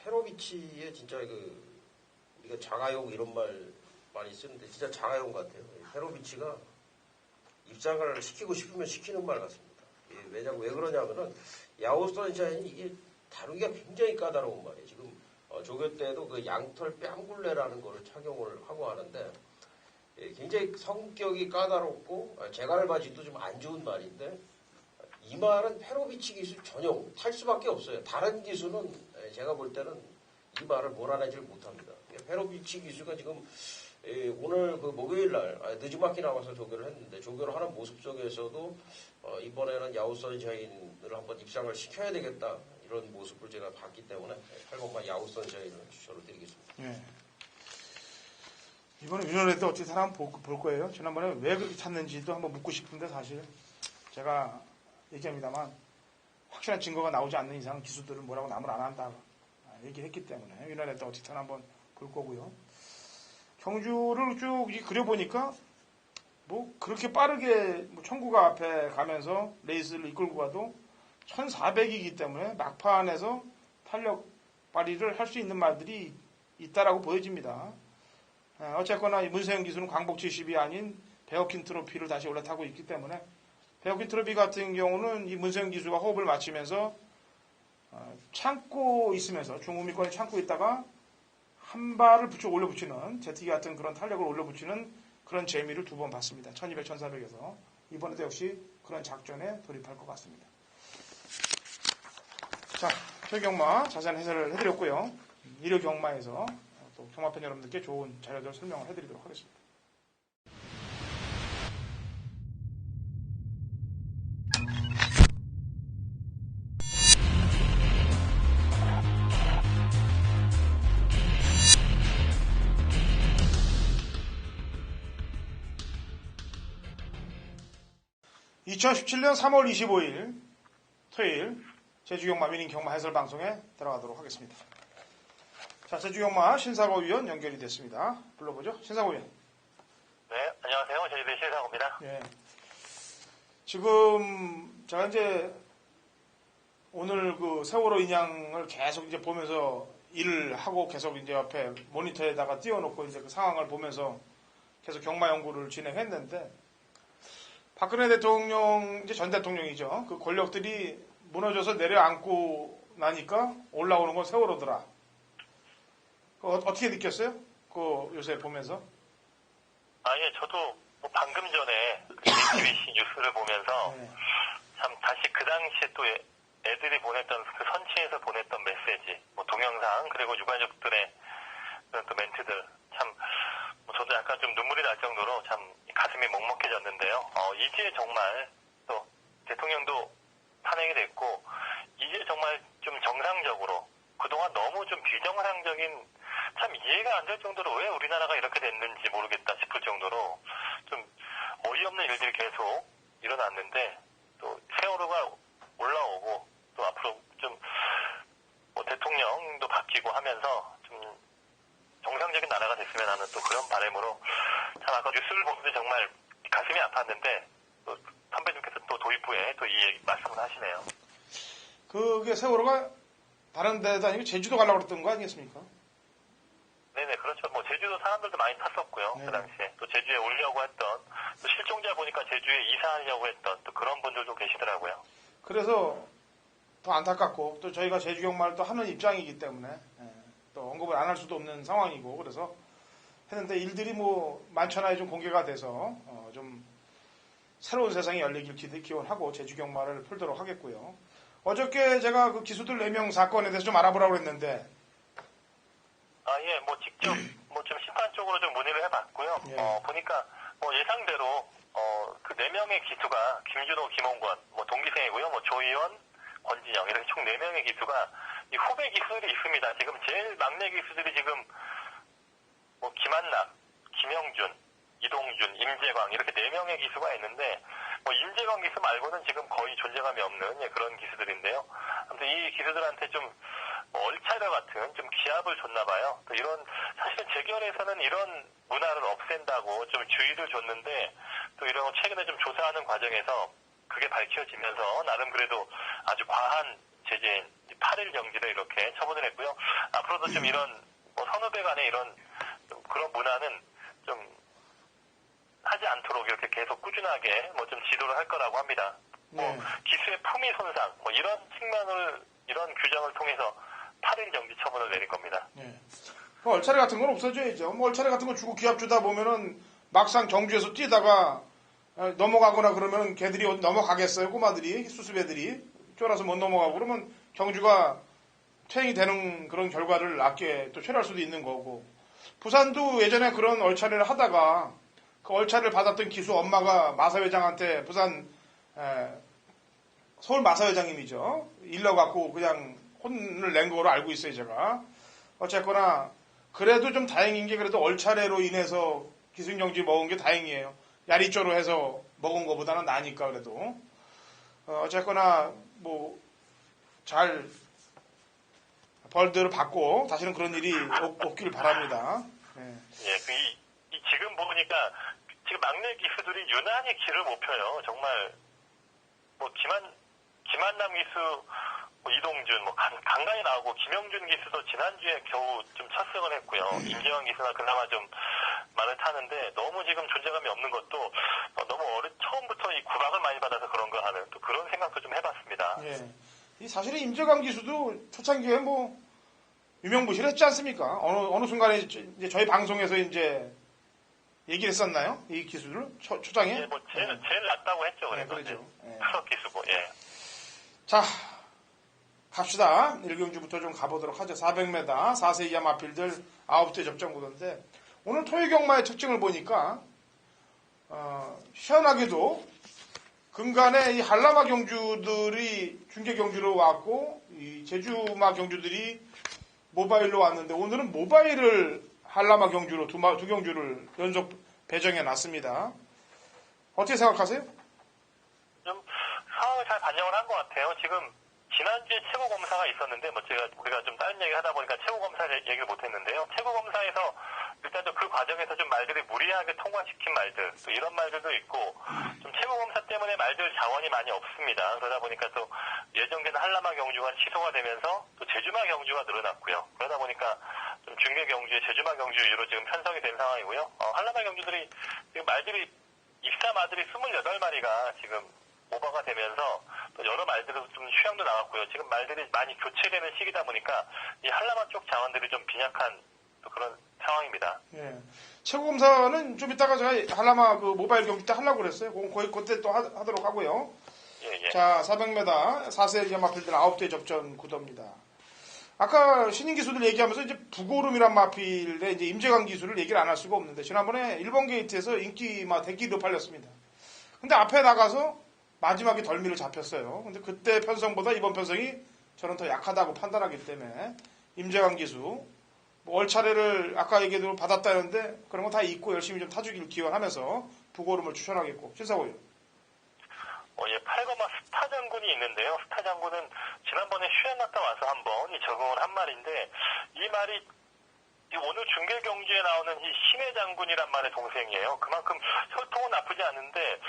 C: 페로비치의 진짜 우리가 자가용 이런 말 많이 쓰는데 진짜 자가용 같아요. 페로비치가 입장을 시키고 싶으면 시키는 말 같습니다. 왜 그러냐면은 야후 선샤인이 이게 다루기가 굉장히 까다로운 말이에요. 지금 조교 때도 그 양털 뺨굴레라는 거를 착용을 하고 하는데 굉장히 성격이 까다롭고 제갈바지도 좀 안 좋은 말인데 이 말은 페로비치 기술 전용 탈 수밖에 없어요. 다른 기술은 제가 볼 때는 이 말을 몰아내질 못합니다. 페로비치 기수가 지금 오늘 그 목요일 날 늦지막히 나와서 조교를 했는데 조교를 하는 모습 속에서도 이번에는 야후 선샤인을 한번 입상을 시켜야 되겠다 이런 모습을 제가 봤기 때문에 8번만 야후 선샤인을 추천을 드리겠습니다.
A: 예. 이번에 윤원회 때 어찌 사람 볼 거예요? 지난번에 왜 그렇게 찾는지도 한번 묻고 싶은데 사실 제가 얘기합니다만 확실한 증거가 나오지 않는 이상 기수들은 뭐라고 남을 안 한다 얘기했기 때문에 윤원회 때 어찌 한번 볼 거고요. 경주를 쭉 그려보니까 뭐 그렇게 빠르게 청구가 앞에 가면서 레이스를 이끌고 가도 1400이기 때문에 막판에서 탄력 발휘를 할 수 있는 말들이 있다라고 보여집니다. 어쨌거나 문세영 기수는 광복 70이 아닌 베어킨 트로피를 다시 올라타고 있기 때문에 베어킨 트로피 같은 경우는 이 문세영 기수가 호흡을 맞추면서 참고 있으면서 중후미권에 참고 있다가 한 발을 올려붙이는 제트기 같은 그런 탄력을 올려붙이는 그런 재미를 두 번 봤습니다. 1200, 1400에서 이번에도 역시 그런 작전에 돌입할 것 같습니다. 자, 최경마 자세한 해설을 해드렸고요. 일요 경마에서 또 경마팬 여러분들께 좋은 자료들 설명을 해드리도록 하겠습니다. (2017년 3월 25일) 토요일 제주경마 위닝 경마 해설 방송에 들어가도록 하겠습니다. 자, 제주경마 신사고 위원 연결이 됐습니다. 불러보죠. 신사고 위원.
E: 네, 안녕하세요. 제주대 신사고입니다.
A: 예. 지금 제가 이제 오늘 그 세월호 인양을 계속 이제 보면서 일을 하고 계속 이제 옆에 모니터에다가 띄워놓고 이제 그 상황을 보면서 계속 경마 연구를 진행했는데 박근혜 대통령, 이제 전 대통령이죠. 그 권력들이 무너져서 내려앉고 나니까 올라오는 건 세월호더라. 어떻게 느꼈어요? 그 요새 보면서?
E: 예, 저도 뭐 방금 전에 JTBC 뉴스를 보면서
A: 네.
E: 참 다시 그 당시에 또 애들이 보냈던 그 선취에서 보냈던 메시지, 뭐 동영상, 그리고 유가족들의 그런 또 멘트들, 참, 저도 약간 좀 눈물이 날 정도로 참 가슴이 먹먹해졌는데요. 이제 정말 또 대통령도 탄핵이 됐고, 이제 정말 좀 정상적으로, 그동안 너무 좀 비정상적인, 참 이해가 안 될 정도로 왜 우리나라가 이렇게 됐는지 모르겠다 싶을 정도로 좀 어이없는 일들이 계속 일어났는데, 또 세월호가 올라오고, 또 앞으로 좀 뭐 대통령도 바뀌고 하면서 좀 정상적인 나라가 됐으면 하는 또 그런 바람으로 참 아까 뉴스를 보는데 정말 가슴이 아팠는데 또 선배님께서 또 도입부에 또 이 얘기 말씀을 하시네요.
A: 그게 세월호가 다른 데도 아니고 제주도 가려고 그랬던 거 아니겠습니까?
E: 네네, 그렇죠. 뭐 제주도 사람들도 많이 탔었고요.
A: 네.
E: 그 당시에 또 제주에 오려고 했던, 또 실종자 보니까 제주에 이사하려고 했던 또 그런 분들도 계시더라고요.
A: 그래서 더 안타깝고 또 저희가 제주경마를 또 하는 입장이기 때문에 또 언급을 안 할 수도 없는 상황이고 그래서 했는데 일들이 뭐 만천하에 좀 공개가 돼서 좀 새로운 세상이 열리길 기원하고 제주경마를 풀도록 하겠고요. 어저께 제가 그 기수들 4명 사건에 대해서 좀 알아보라고 했는데
E: 예, 뭐 직접 뭐 좀 심판 쪽으로 좀 문의를 해봤고요.
A: 예.
E: 보니까 뭐 예상대로 그 4명의 기수가 김준호, 김홍권, 뭐 동기생이고요. 뭐 조희원, 권진영 이렇게 총 4명의 기수가 이 후배 기수들이 있습니다. 지금 제일 막내 기수들이 지금 뭐 김한락, 김영준, 이동준, 임재광 이렇게 4명의 기수가 있는데 뭐 임재광 기수 말고는 지금 거의 존재감이 없는 그런 기수들인데요. 아무튼 이 기수들한테 좀 얼차려 같은 좀 기합을 줬나 봐요. 또 이런 사실은 재결에서는 이런 문화를 없앤다고 좀 주의를 줬는데 또 이런 거 최근에 좀 조사하는 과정에서 그게 밝혀지면서 나름 그래도 아주 과한 제재인 8일 경기를 이렇게 처분을 했고요. 앞으로도 좀 이런 뭐 선후배 간의 이런 좀 그런 문화는 좀 하지 않도록 이렇게 계속 꾸준하게 뭐 좀 지도를 할 거라고 합니다. 뭐
A: 네.
E: 기수의 품위 손상 뭐 이런 측면을 이런 규정을 통해서 8일 경기 처분을 내릴 겁니다.
A: 네. 그 얼차례 같은 건 없어져야죠. 뭐 얼차례 같은 거 주고 기합 주다 보면은 막상 경주에서 뛰다가 넘어가거나 그러면 걔들이 어디 넘어가겠어요? 꼬마들이 수습애들이 쫄아서 못 넘어가고 그러면 경주가 퇴행이 되는 그런 결과를 낮게 또 초래할 수도 있는 거고. 부산도 예전에 그런 얼차례를 하다가 그 얼차례를 받았던 기수 엄마가 마사회장한테 부산 서울 마사회장님이죠. 일러갖고 그냥 혼을 낸 거로 알고 있어요, 제가. 어쨌거나 그래도 좀 다행인 게 그래도 얼차례로 인해서 기승경지 먹은 게 다행이에요. 야리쪼로 해서 먹은 거보다는 나니까 그래도. 어쨌거나 뭐 잘 벌들을 받고 다시는 그런 일이 없기를 바랍니다. 네.
E: 예, 지금 보니까 지금 막내 기수들이 유난히 길을 못 펴요. 정말 뭐 김한남 기수, 뭐 이동준, 뭐 간간히 나오고 김영준 기수도 지난주에 겨우 좀 첫 승을 했고요. 임재환 기수나 그나마 좀 말을 타는데 너무 지금 존재감이 없는 것도 너무 처음부터 이 구박을 많이 받아서 그런가 하는 또 그런 생각도 좀 해봤습니다.
A: 예. 이 사실은 임재광 기수도 초창기에 뭐 유명무실했지 않습니까? 어느 순간에 이제 저희 방송에서 이제 얘기를 했었나요? 이 기수를 초장에?
E: 예, 뭐 제일 낫다고 했죠.
A: 네,
E: 그래서
A: 그렇죠. 예.
E: 프로 기수고. 예.
A: 자, 갑시다. 1경주부터 좀 가보도록 하죠. 400m 4세 이하 마필들 9대 접전 구도인데 오늘 토요경마의 특징을 보니까 희한하게도 근간에 이 한라마 경주들이 중계 경주로 왔고 이 제주마 경주들이 모바일로 왔는데 오늘은 모바일을 한라마 경주로 두 경주를 연속 배정해 놨습니다. 어떻게 생각하세요?
E: 좀 상황을 잘 반영을 한 것 같아요. 지금 지난주에 최고 검사가 있었는데 뭐 우리가 좀 다른 얘기 하다 보니까 최고 검사 얘기를 못 했는데요. 최고 검사에서 일단 그 과정에서 좀 말들이 무리하게 통과시킨 말들 또 이런 말들도 있고 좀 최고 검사 때문에 말들 자원이 많이 없습니다. 그러다 보니까 또 예정되는 한라마 경주가 취소가 되면서 또 제주마 경주가 늘어났고요. 그러다 보니까 좀 중계 경주에 제주마 경주 위주로 지금 편성이 된 상황이고요. 한라마 경주들이 지금 말들이 입사 마들이 28마리가 지금 오버가 되면서 또 여러 말들도 좀 휴양도 나왔고요. 지금 말들이 많이 교체되는 시기다 보니까 이 한라마 쪽 자원들이 좀 빈약한 또 그런 상황입니다.
A: 예. 최고검사는 좀 이따가 제가 한라마 그 모바일 경기 때 하려고 그랬어요. 거의 그때 또 하도록 하고요.
E: 예.
A: 자, 400m 4세 이하 마필들 9대 접전 구도입니다. 아까 신인 기수들 얘기하면서 이제 부고름이란 마필의 이제 임재강 기수를 얘기를 안 할 수가 없는데 지난번에 일본 게이트에서 인기 막 대기로 팔렸습니다. 근데 앞에 나가서 마지막에 덜미를 잡혔어요. 근데 그때 편성보다 이번 편성이 저는 더 약하다고 판단하기 때문에 임재강 기수 뭐 얼차례를 아까 얘기도 받았다는데 그런 거 다 잊고 열심히 좀 타주길 기원하면서 부고름을 추천하겠고 신사고요.
E: 예, 8거마 스타 장군이 있는데요. 스타 장군은 지난번에 휴양 갔다 와서 한번 적응을 한 말인데 이 말이 오늘 중계 경주에 나오는 이 신의 장군이란 말의 동생이에요. 그만큼 혈통은 나쁘지 않은데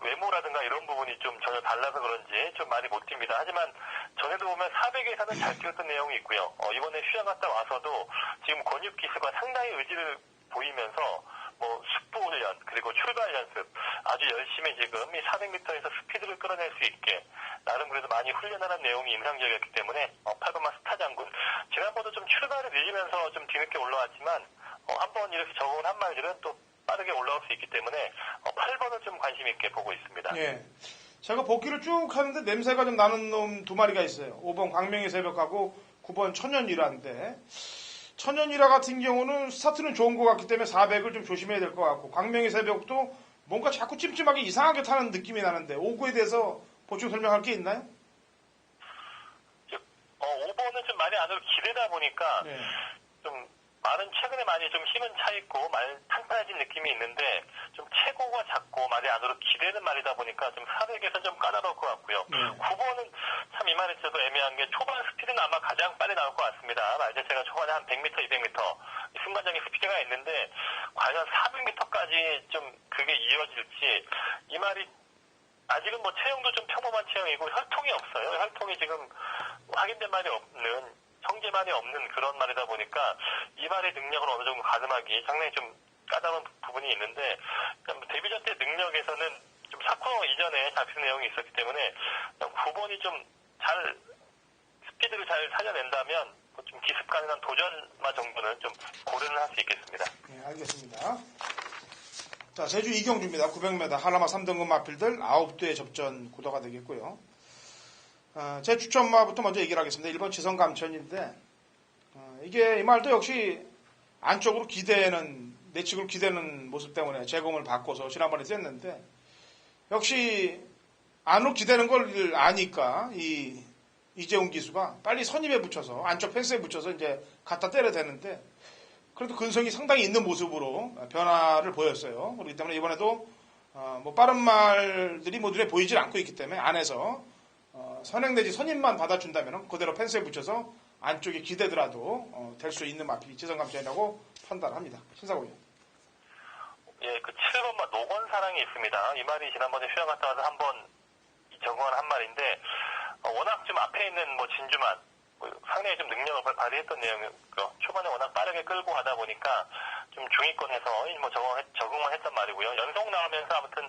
E: 외모라든가 이런 부분이 좀 전혀 달라서 그런지 좀 말이 못 뜁니다. 하지만 전에도 보면 400에서는 잘 뛰었던 내용이 있고요. 이번에 휴양 갔다 와서도 지금 권육 기수가 상당히 의지를 보이면서 뭐 숙부 훈련 그리고 출발 연습 아주 열심히 지금 이 400m에서 스피드를 끌어낼 수 있게 나름 그래도 많이 훈련하는 내용이 인상적이었기 때문에 8번마 스타 장군 지난번도 좀 출발을 늦으면서 좀 뒤늦게 올라왔지만 한번 이렇게 적응을 한 말들은 또 빠르게 올라올 수 있기 때문에 8번을 좀 관심 있게 보고 있습니다.
A: 예. 제가 복귀를 쭉 하는데 냄새가 좀 나는 놈 두 마리가 있어요. 5번 광명의 새벽하고 9번 천연일화인데 천연일화 같은 경우는 스타트는 좋은 것 같기 때문에 400을 좀 조심해야 될 것 같고 광명의 새벽도 뭔가 자꾸 찜찜하게 이상하게 타는 느낌이 나는데 5구에 대해서 보충 설명할 게 있나요?
E: 5번은 좀 많이 안으로 기대다 보니까
A: 네.
E: 좀 말은 최근에 많이 좀 힘은 차 있고 말 탄탄해진 느낌이 있는데 좀 체고가 작고 말이 안으로 기대는 말이다 보니까 좀 400에서 좀 까다로울 것 같고요. 9번은 참 이 말에 있어도 애매한 게 초반 스피드는 아마 가장 빨리 나올 것 같습니다. 말 자체가 초반에 한 100m, 200m 순간적인 스피드가 있는데 과연 400m까지 좀 그게 이어질지 이 말이 아직은 뭐 체형도 좀 평범한 체형이고 혈통이 없어요. 혈통이 지금 확인된 말이 없는, 성질만이 없는 그런 말이다 보니까 이 말의 능력을 어느 정도 가늠하기 상당히 좀 까다로운 부분이 있는데, 데뷔전 때 능력에서는 좀 사코 이전에 잡힌 내용이 있었기 때문에 9번이 좀 잘 스피드를 잘 살려낸다면 좀 기습 가능한 도전마 정도는 좀 고려는 할 수 있겠습니다.
A: 네, 알겠습니다. 자, 제주 이경주입니다. 900m 하나마 3등급 마필들 9대 접전 구도가 되겠고요. 제 추천마부터 먼저 얘기를 하겠습니다. 1번 지성감천인데, 이게 이 말도 역시 안쪽으로 내측으로 기대는 모습 때문에 제공을 받고서 지난번에 쐈는데, 역시 안으로 기대는 걸 아니까 이재훈 기수가 빨리 선입에 붙여서 안쪽 펜스에 붙여서 이제 갖다 때려야 되는데, 그래도 근성이 상당히 있는 모습으로 변화를 보였어요. 그렇기 때문에 이번에도 뭐 빠른 말들이 뭐 눈에 보이질 않고 있기 때문에 안에서 선행 내지 선임만 받아준다면 그대로 펜스에 붙여서 안쪽에 기대더라도 될 수 있는 마필이 지성감천이라고 판단합니다. 신사고요.
E: 예, 그 7번마 노건사랑이 있습니다. 이 말이 지난번에 휴양 갔다 와서 한번 적응한 한 말인데, 워낙 좀 앞에 있는 뭐 진주만 상당히 좀 능력을 발휘했던 내용이고요. 초반에 워낙 빠르게 끌고 가다 보니까 좀 중위권에서 뭐 적응만 했단 말이고요. 연속 나오면서 아무튼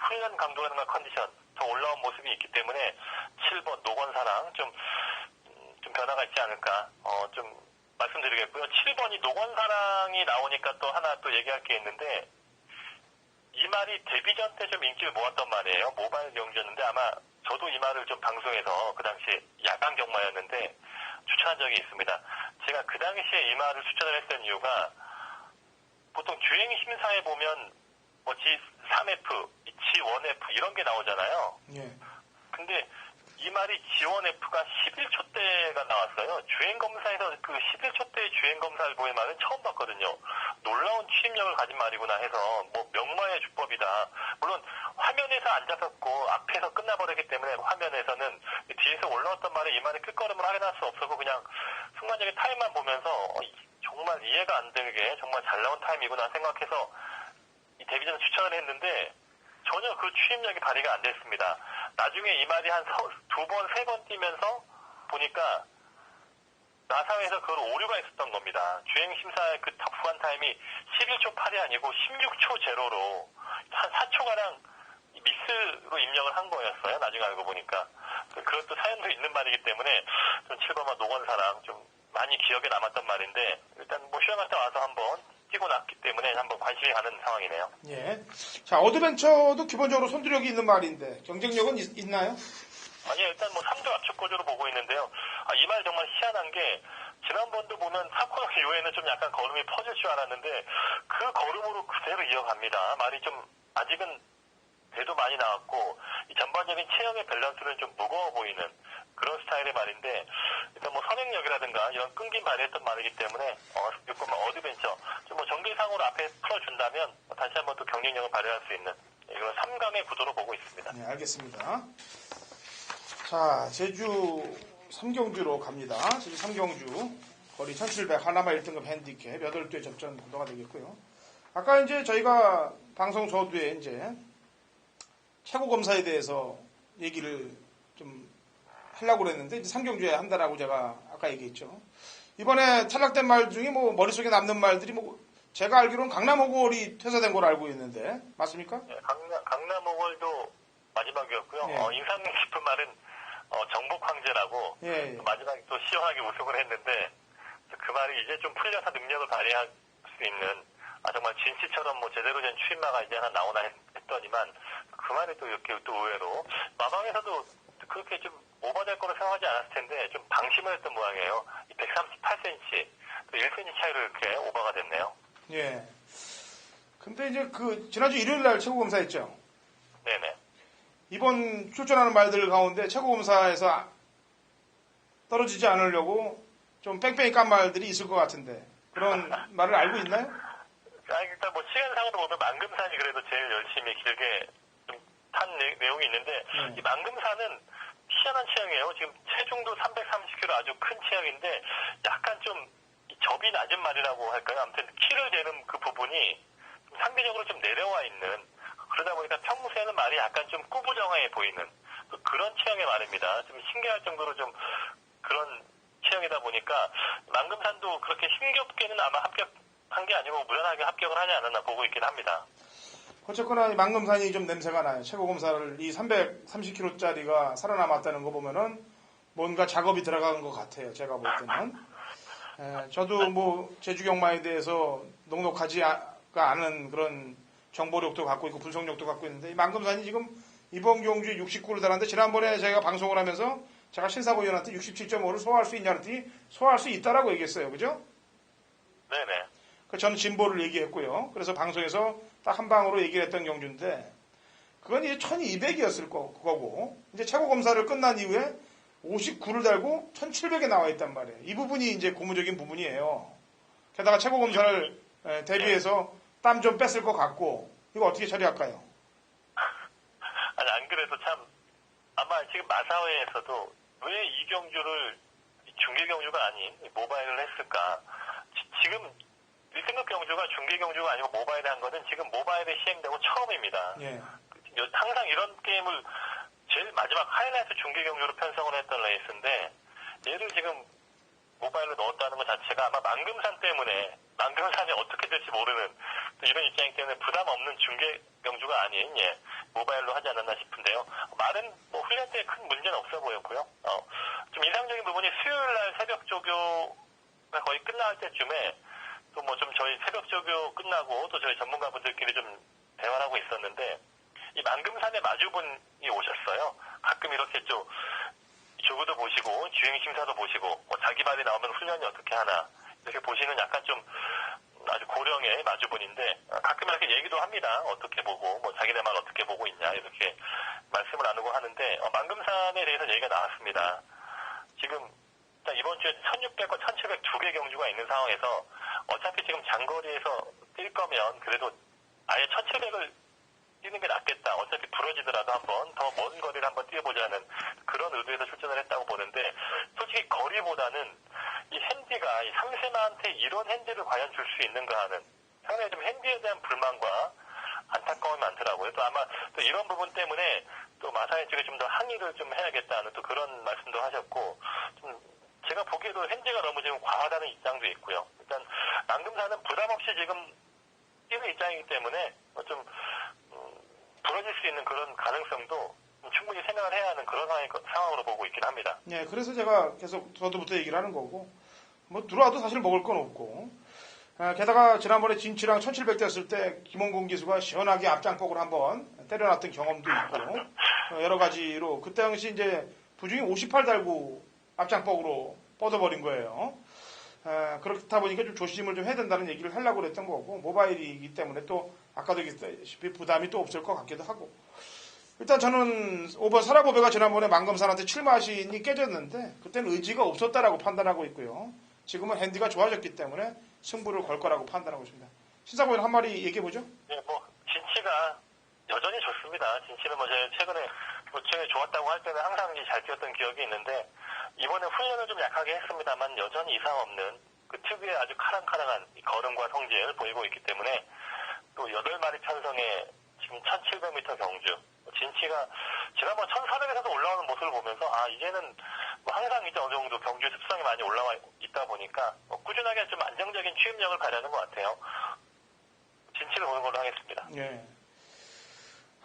E: 훈련 강도라든가 컨디션 더 올라온 모습이 있기 때문에 7번 노건사랑 좀 변화가 있지 않을까 좀 말씀드리겠고요. 7번이 노건사랑이 나오니까 또 하나 또 얘기할 게 있는데, 이 말이 데뷔전 때 좀 인기를 모았던 말이에요. 모바일 경주였는데 아마 저도 이 말을 좀 방송에서 그 당시에 야간 경마였는데 추천한 적이 있습니다. 제가 그 당시에 이 말을 추천을 했던 이유가, 보통 주행 심사에 보면 뭐 G3F, G1F 이런 게 나오잖아요.
A: 예.
E: 근데 이 말이 G1F가 11초대가 나왔어요. 주행검사에서 그 11초대 주행검사를 보인 말은 처음 봤거든요. 놀라운 추임력을 가진 말이구나 해서 뭐 명마의 주법이다. 물론 화면에서 안 잡혔고 앞에서 끝나버리기 때문에 화면에서는 뒤에서 올라왔던 말에 이 말의 끝걸음을 확인할 수 없었고 그냥 순간적인 타임만 보면서 정말 이해가 안 되게 정말 잘 나온 타임이구나 생각해서 이 데뷔전을 추천을 했는데 전혀 그 추임력이 발휘가 안 됐습니다. 나중에 이 말이 한 2번, 3번 뛰면서 보니까 나사회에서 그걸 오류가 있었던 겁니다. 주행심사의 그 후반 타임이 11초 8이 아니고 16초 제로로 한 4초가량 미스로 입력을 한 거였어요. 나중에 알고 보니까. 그것도 사연도 있는 말이기 때문에 좀 7번마 노건사랑 좀 많이 기억에 남았던 말인데, 일단 뭐 휴양 갔다 와서 한번 뛰고 났기 때문에 한번 관심이 가는 상황이네요.
A: 예. 자, 어드벤처도 기본적으로 손두력이 있는 말인데 경쟁력은 있나요?
E: 아니, 일단 뭐 3조 압축 구조로 보고 있는데요. 이 말 정말 희한한 게, 지난번도 보면 사코 이후에는 좀 약간 걸음이 퍼질 줄 알았는데 그 걸음으로 그대로 이어갑니다. 말이 좀 아직은 배도 많이 나왔고 이 전반적인 체형의 밸런스는 좀 무거워 보이는 그런 스타일의 말인데, 일단 뭐 선행력이라든가 이런 끈기 발휘했던 말이기 때문에 6번마 어드벤처 좀 뭐 전개상으로 앞에 풀어준다면 다시 한번 또 경쟁력을 발휘할 수 있는 이런 3강의 구도로 보고 있습니다.
A: 네, 알겠습니다. 자, 제주 삼경주로 갑니다. 제주 삼경주 거리 1700 하나마 1등급 핸디캡 8대 접전 구도가 되겠고요. 아까 이제 저희가 방송 저두에 이제 최고 검사에 대해서 얘기를 좀 하려고 그랬는데 이제 삼경주에 한다라고 제가 아까 얘기했죠. 이번에 탈락된 말 중에 뭐 머릿속에 남는 말들이 뭐 제가 알기로는 강남호골이 퇴사된 걸로 알고 있는데 맞습니까?
E: 네, 강남호골도 마지막이었고요.
A: 예.
E: 인상 깊은 말은 정복황제라고
A: 예.
E: 마지막에 또 시원하게 우승을 했는데, 그 말이 이제 좀 풀려서 능력을 발휘할 수 있는 정말 진씨처럼 뭐 제대로 된 추임마가 이제 하나 나오나 했더니만 그 말이 또 이렇게 또 의외로 마방에서도 그렇게 좀 오버될 거로 생각하지 않았을 텐데 좀 방심을 했던 모양이에요. 138cm, 또 1cm 차이로 이렇게 오버가 됐네요.
A: 예. 근데 이제 그 지난주 일요일 날 최고검사했죠.
E: 네네.
A: 이번 출전하는 말들 가운데 최고검사에서 떨어지지 않으려고 좀 뺑뺑이 깐 말들이 있을 것 같은데 그런 말을 알고 있나요?
E: 일단 뭐 시간상으로 보면 만금산이 그래도 제일 열심히 길게 좀 탄 내용이 있는데 이 만금산은 희한한 체형이에요. 지금 체중도 330kg 아주 큰 체형인데 약간 좀 접이 낮은 말이라고 할까요? 아무튼 키를 재는 그 부분이 상대적으로 좀 내려와 있는, 그러다 보니까 평소에는 말이 약간 좀 꾸부정해 보이는 그런 체형의 말입니다. 좀 신기할 정도로 좀 그런 체형이다 보니까 만금산도 그렇게 힘겹게는 아마 합격한 게 아니고 무난하게 합격을 하지 않았나 보고 있긴 합니다.
A: 어쨌거나 이 만금산이 좀 냄새가 나요. 최고 검사를 이 330kg짜리가 살아남았다는 거 보면은 뭔가 작업이 들어간 것 같아요. 제가 볼 때는. 저도 뭐 제주 경마에 대해서 녹록하지가 않은 그런 정보력도 갖고 있고 분석력도 갖고 있는데 이 만금산이 지금 이번 경주에 69를 달았는데 지난번에 제가 방송을 하면서 제가 신사고위원한테 67.5를 소화할 수 있냐 그랬더니 소화할 수 있다라고 얘기했어요. 그죠?
E: 네네.
A: 저는 진보를 얘기했고요. 그래서 방송에서 딱 한 방으로 얘기를 했던 경주인데 그건 이제 1200이었을 거고 이제 최고 검사를 끝난 이후에 59를 달고 1700에 나와 있단 말이에요. 이 부분이 이제 고무적인 부분이에요. 게다가 최고 검사를 대비해서 땀 좀 뺐을 것 같고 이거 어떻게 처리할까요?
E: 아니 안 그래도 참 아마 지금 마사회에서도 왜 이 경주를 중계 경주가 아닌 모바일을 했을까? 지금 1등급 경주가 중계 경주가 아니고 모바일에 한 거는 지금 모바일에 시행되고 처음입니다.
A: 예.
E: 항상 이런 게임을 제일 마지막 하이라이트 중계 경주로 편성을 했던 레이스인데 얘를 지금 모바일로 넣었다는 것 자체가 아마 만금산 때문에 만금산이 어떻게 될지 모르는 이런 입장이기 때문에 부담 없는 중계 경주가 아닌 모바일로 하지 않았나 싶은데요. 말은 뭐 훈련 때 큰 문제는 없어 보였고요. 좀 인상적인 부분이 수요일 날 새벽 조교가 거의 끝날 때쯤에 또 뭐 좀 저희 새벽 조교 끝나고 또 저희 전문가분들끼리 좀 대화를 하고 있었는데 이 만금산에 마주분이 오셨어요. 가끔 이렇게 좀 조교도 보시고 주행 심사도 보시고 뭐 자기 말이 나오면 훈련이 어떻게 하나 이렇게 보시는 약간 좀 아주 고령의 마주분인데 가끔 이렇게 얘기도 합니다. 어떻게 보고 뭐 자기네 말 어떻게 보고 있냐 이렇게 말씀을 나누고 하는데 만금산에 대해서 얘기가 나왔습니다. 지금 이번 주에 1600과 1700 두 개 경주가 있는 상황에서 어차피 지금 장거리에서 뛸 거면 그래도 아예 1700을 뛰는 게 낫겠다. 어차피 부러지더라도 한번 더 먼 거리를 한번 뛰어보자는 그런 의도에서 출전을 했다고 보는데 솔직히 거리보다는 이 핸디가 이 상세마한테 이런 핸디를 과연 줄 수 있는가 하는 상당히 좀 핸디에 대한 불만과 안타까움이 많더라고요. 또 아마 또 이런 부분 때문에 또 마사회 쪽에 좀 더 항의를 좀 해야겠다는 또 그런 말씀도 하셨고 좀 제가 보기에도 핸디가 너무 지금 과하다는 입장도 있고요. 일단 만금산은 부담 없이 지금 뛰는 입장이기 때문에 좀 부러질 수 있는 그런 가능성도 충분히 생각을 해야 하는 그런 상황으로 보고 있긴 합니다.
A: 예, 그래서 제가 계속 저도부터 얘기를 하는 거고 뭐 들어와도 사실 먹을 건 없고 게다가 지난번에 진치랑 1700 됐을 때 김원곤 기수가 시원하게 앞장폭을 한번 때려놨던 경험도 있고 여러 가지로 그때 당시 이제 부중이 58 달고 앞장폭으로 뻗어버린 거예요. 그렇다 보니까 좀 조심을 좀 해야 된다는 얘기를 하려고 그랬던 거고 모바일이기 때문에 또 아까도 얘기했다시피 부담이 또 없을 것 같기도 하고 일단 저는 5번 사라보배가 지난번에 만금산한테 7마신이 깨졌는데 그때는 의지가 없었다라고 판단하고 있고요. 지금은 핸디가 좋아졌기 때문에 승부를 걸 거라고 판단하고 있습니다. 신사고인 한 마리 얘기해보죠.
E: 네, 뭐 진치가 여전히 좋습니다. 진치는 뭐 제가 최근에 도청에 좋았다고 할 때는 항상 잘 뛰었던 기억이 있는데 이번에 훈련을 좀 약하게 했습니다만 여전히 이상 없는 그 특유의 아주 카랑카랑한 걸음과 성질을 보이고 있기 때문에 또 8마리 편성에 지금 1700m 경주 진치가 지난번 1400에서도 올라오는 모습을 보면서 이제는 뭐 항상 이제 어느 정도 경주 습성이 많이 올라와 있다 보니까 꾸준하게 좀 안정적인 취임력을 발휘하는 것 같아요. 진치를 보는 걸로 하겠습니다.
A: 예.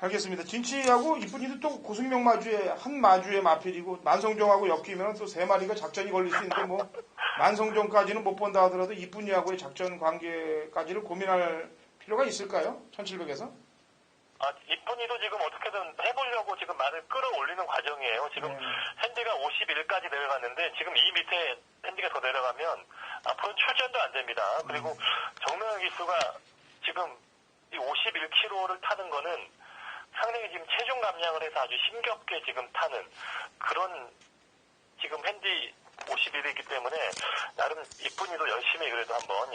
A: 알겠습니다. 진치하고 이쁜이도 또 고승명 마주에 한 마주에 마필이고 만성종하고 엮이면 또 3마리가 작전이 걸릴 수 있는데 뭐 만성종까지는 못 본다 하더라도 이쁜이하고의 작전 관계까지를 고민할 필요가 있을까요? 1700에서?
E: 이쁜이도 지금 어떻게든 해보려고 지금 말을 끌어올리는 과정이에요. 지금 핸디가 51까지 내려갔는데 지금 이 밑에 핸디가 더 내려가면 앞으로 출전도 안 됩니다. 그리고 정명현 기수가 지금 이 51km를 타는 거는 상당히 지금 체중 감량을 해서 아주 힘겹게 지금 타는 그런 지금 핸디 51이기 때문에 나름 이쁜이도 열심히 그래도 한번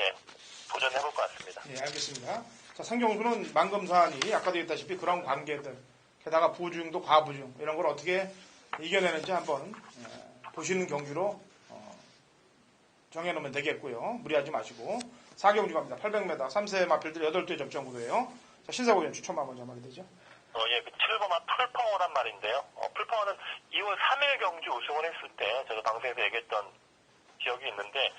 E: 도전해볼 것 같습니다.
A: 예, 알겠습니다. 자, 상경수는 만금산이 아까도 얘기했다시피 그런 관계들 게다가 부중도 과부중 이런 걸 어떻게 이겨내는지 한번 보시는 경주로 정해놓으면 되겠고요. 무리하지 마시고 4경주 갑니다. 800m 3세 마필들 8대 접전 구도예요. 자, 신사고위원 추천만 먼저 하게 되죠.
E: 예, 그 7번마 풀파워란 말인데요. 풀파워는 2월 3일 경주 우승을 했을 때 저도 방송에서 얘기했던 기억이 있는데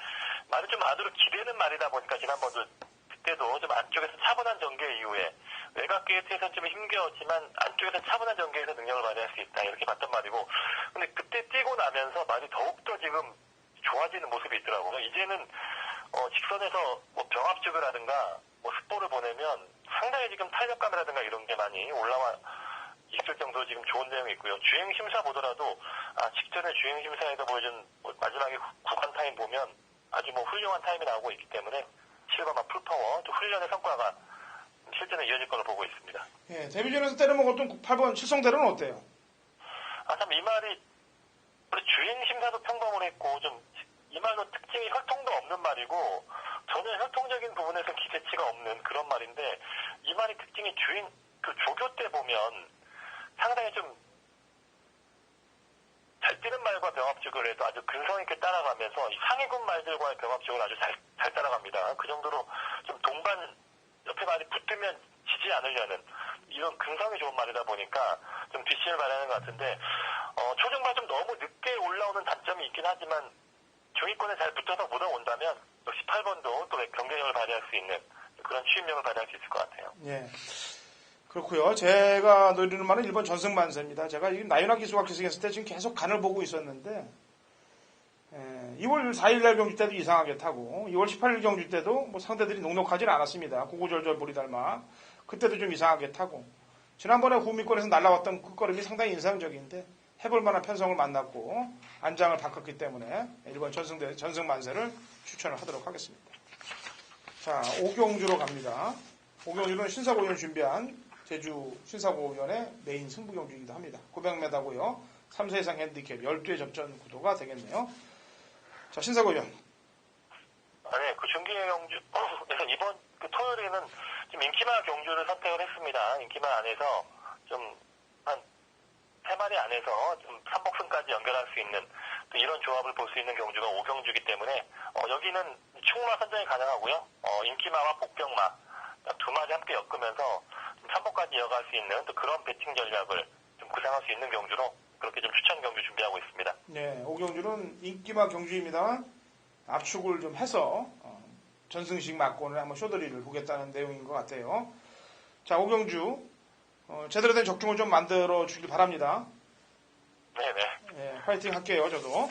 E: 말이 좀 안으로 기대는 말이다 보니까 지난번도 그때도 좀 안쪽에서 차분한 전개 이후에 외곽 게이트에서는 좀 힘겨웠지만 안쪽에서 차분한 전개에서 능력을 발휘할 수 있다 이렇게 봤던 말이고 근데 그때 뛰고 나면서 말이 더욱더 지금 좋아지는 모습이 있더라고요. 이제는 직선에서 뭐 병합축이라든가 뭐 스포를 보내면 상당히 지금 탄력감이라든가 이런 게 많이 올라와 있을 정도로 지금 좋은 내용이 있고요. 주행 심사 보더라도 직전에 주행 심사에서 보여준 마지막에 구간 타임 보면 아주 뭐 훌륭한 타임이 나오고 있기 때문에 7번마 풀파워 또 훈련의 성과가 실전에 이어질 걸로 보고 있습니다.
A: 예, 데뷔전에서 때려먹었던 8번 칠성대로는 어때요?
E: 참 이 말이 우리 주행 심사도 평범을 했고 좀 이 말도 특징이 혈통도 없는 말이고 전혀 혈통적인 부분에서 기대치가 없는 그런 말인데 이 말이 특징이 주행 그 조교 때 보면 상당히 좀 잘 뛰는 말과 병합축을 해도 아주 근성 있게 따라가면서 이 상위군 말들과의 병합축을 아주 잘 따라갑니다. 그 정도로 좀 동반 옆에 말이 붙으면 지지 않으려는 이런 근성이 좋은 말이다 보니까 좀 뒷심을 발휘하는 것 같은데 초중반 좀 너무 늦게 올라오는 단점이 있긴 하지만 중위권에 잘 붙어서 못 온다면 역시 8번도 또 경쟁력을 발휘할 수 있는 그런 취임력을 발휘할 수 있을 것 같아요.
A: 예. 그렇고요. 제가 노리는 말은 1번 전승만세입니다. 제가 나윤아 기수가 기승했을 때 지금 계속 간을 보고 있었는데 2월 4일날 경주 때도 이상하게 타고 2월 18일 경주 때도 뭐 상대들이 녹록하진 않았습니다. 고고절절 보리 닮아 그때도 좀 이상하게 타고 지난번에 후미권에서 날아왔던 그 걸음이 상당히 인상적인데 해볼 만한 편성을 만났고 안장을 바꿨기 때문에 1번 전승만세를 추천을 하도록 하겠습니다. 자, 오경주로 갑니다. 오경주는 신사고위원 준비한 제주 신사고위원의 메인 승부경주이기도 합니다. 900m고요. 3세 이상 핸디캡 12회 접전 구도가 되겠네요. 자, 신사고위원.
E: 네, 그 중기의 경주에서 이번 그 토요일에는 좀 인기마 경주를 선택을 했습니다. 인기마 안에서 좀 한 3마리 안에서 좀 3복승까지 연결할 수 있는 또 이런 조합을 볼 수 있는 경주가 오경주이기 때문에 여기는 충마 선정이 가능하고요. 인기마와 복병마 두 마리 함께 엮으면서 3복까지 이어갈 수 있는 또 그런 배팅 전략을 좀 구상할 수 있는 경주로 그렇게 좀 추천 경주 준비하고 있습니다.
A: 네, 오경주는 인기마 경주입니다만 압축을 좀 해서 전승식 맞고는 한번 쇼더리를 보겠다는 내용인 것 같아요. 자, 오경주 제대로 된 적중을 좀 만들어 주길 바랍니다.
E: 네네.
A: 네, 화이팅 할게요, 저도.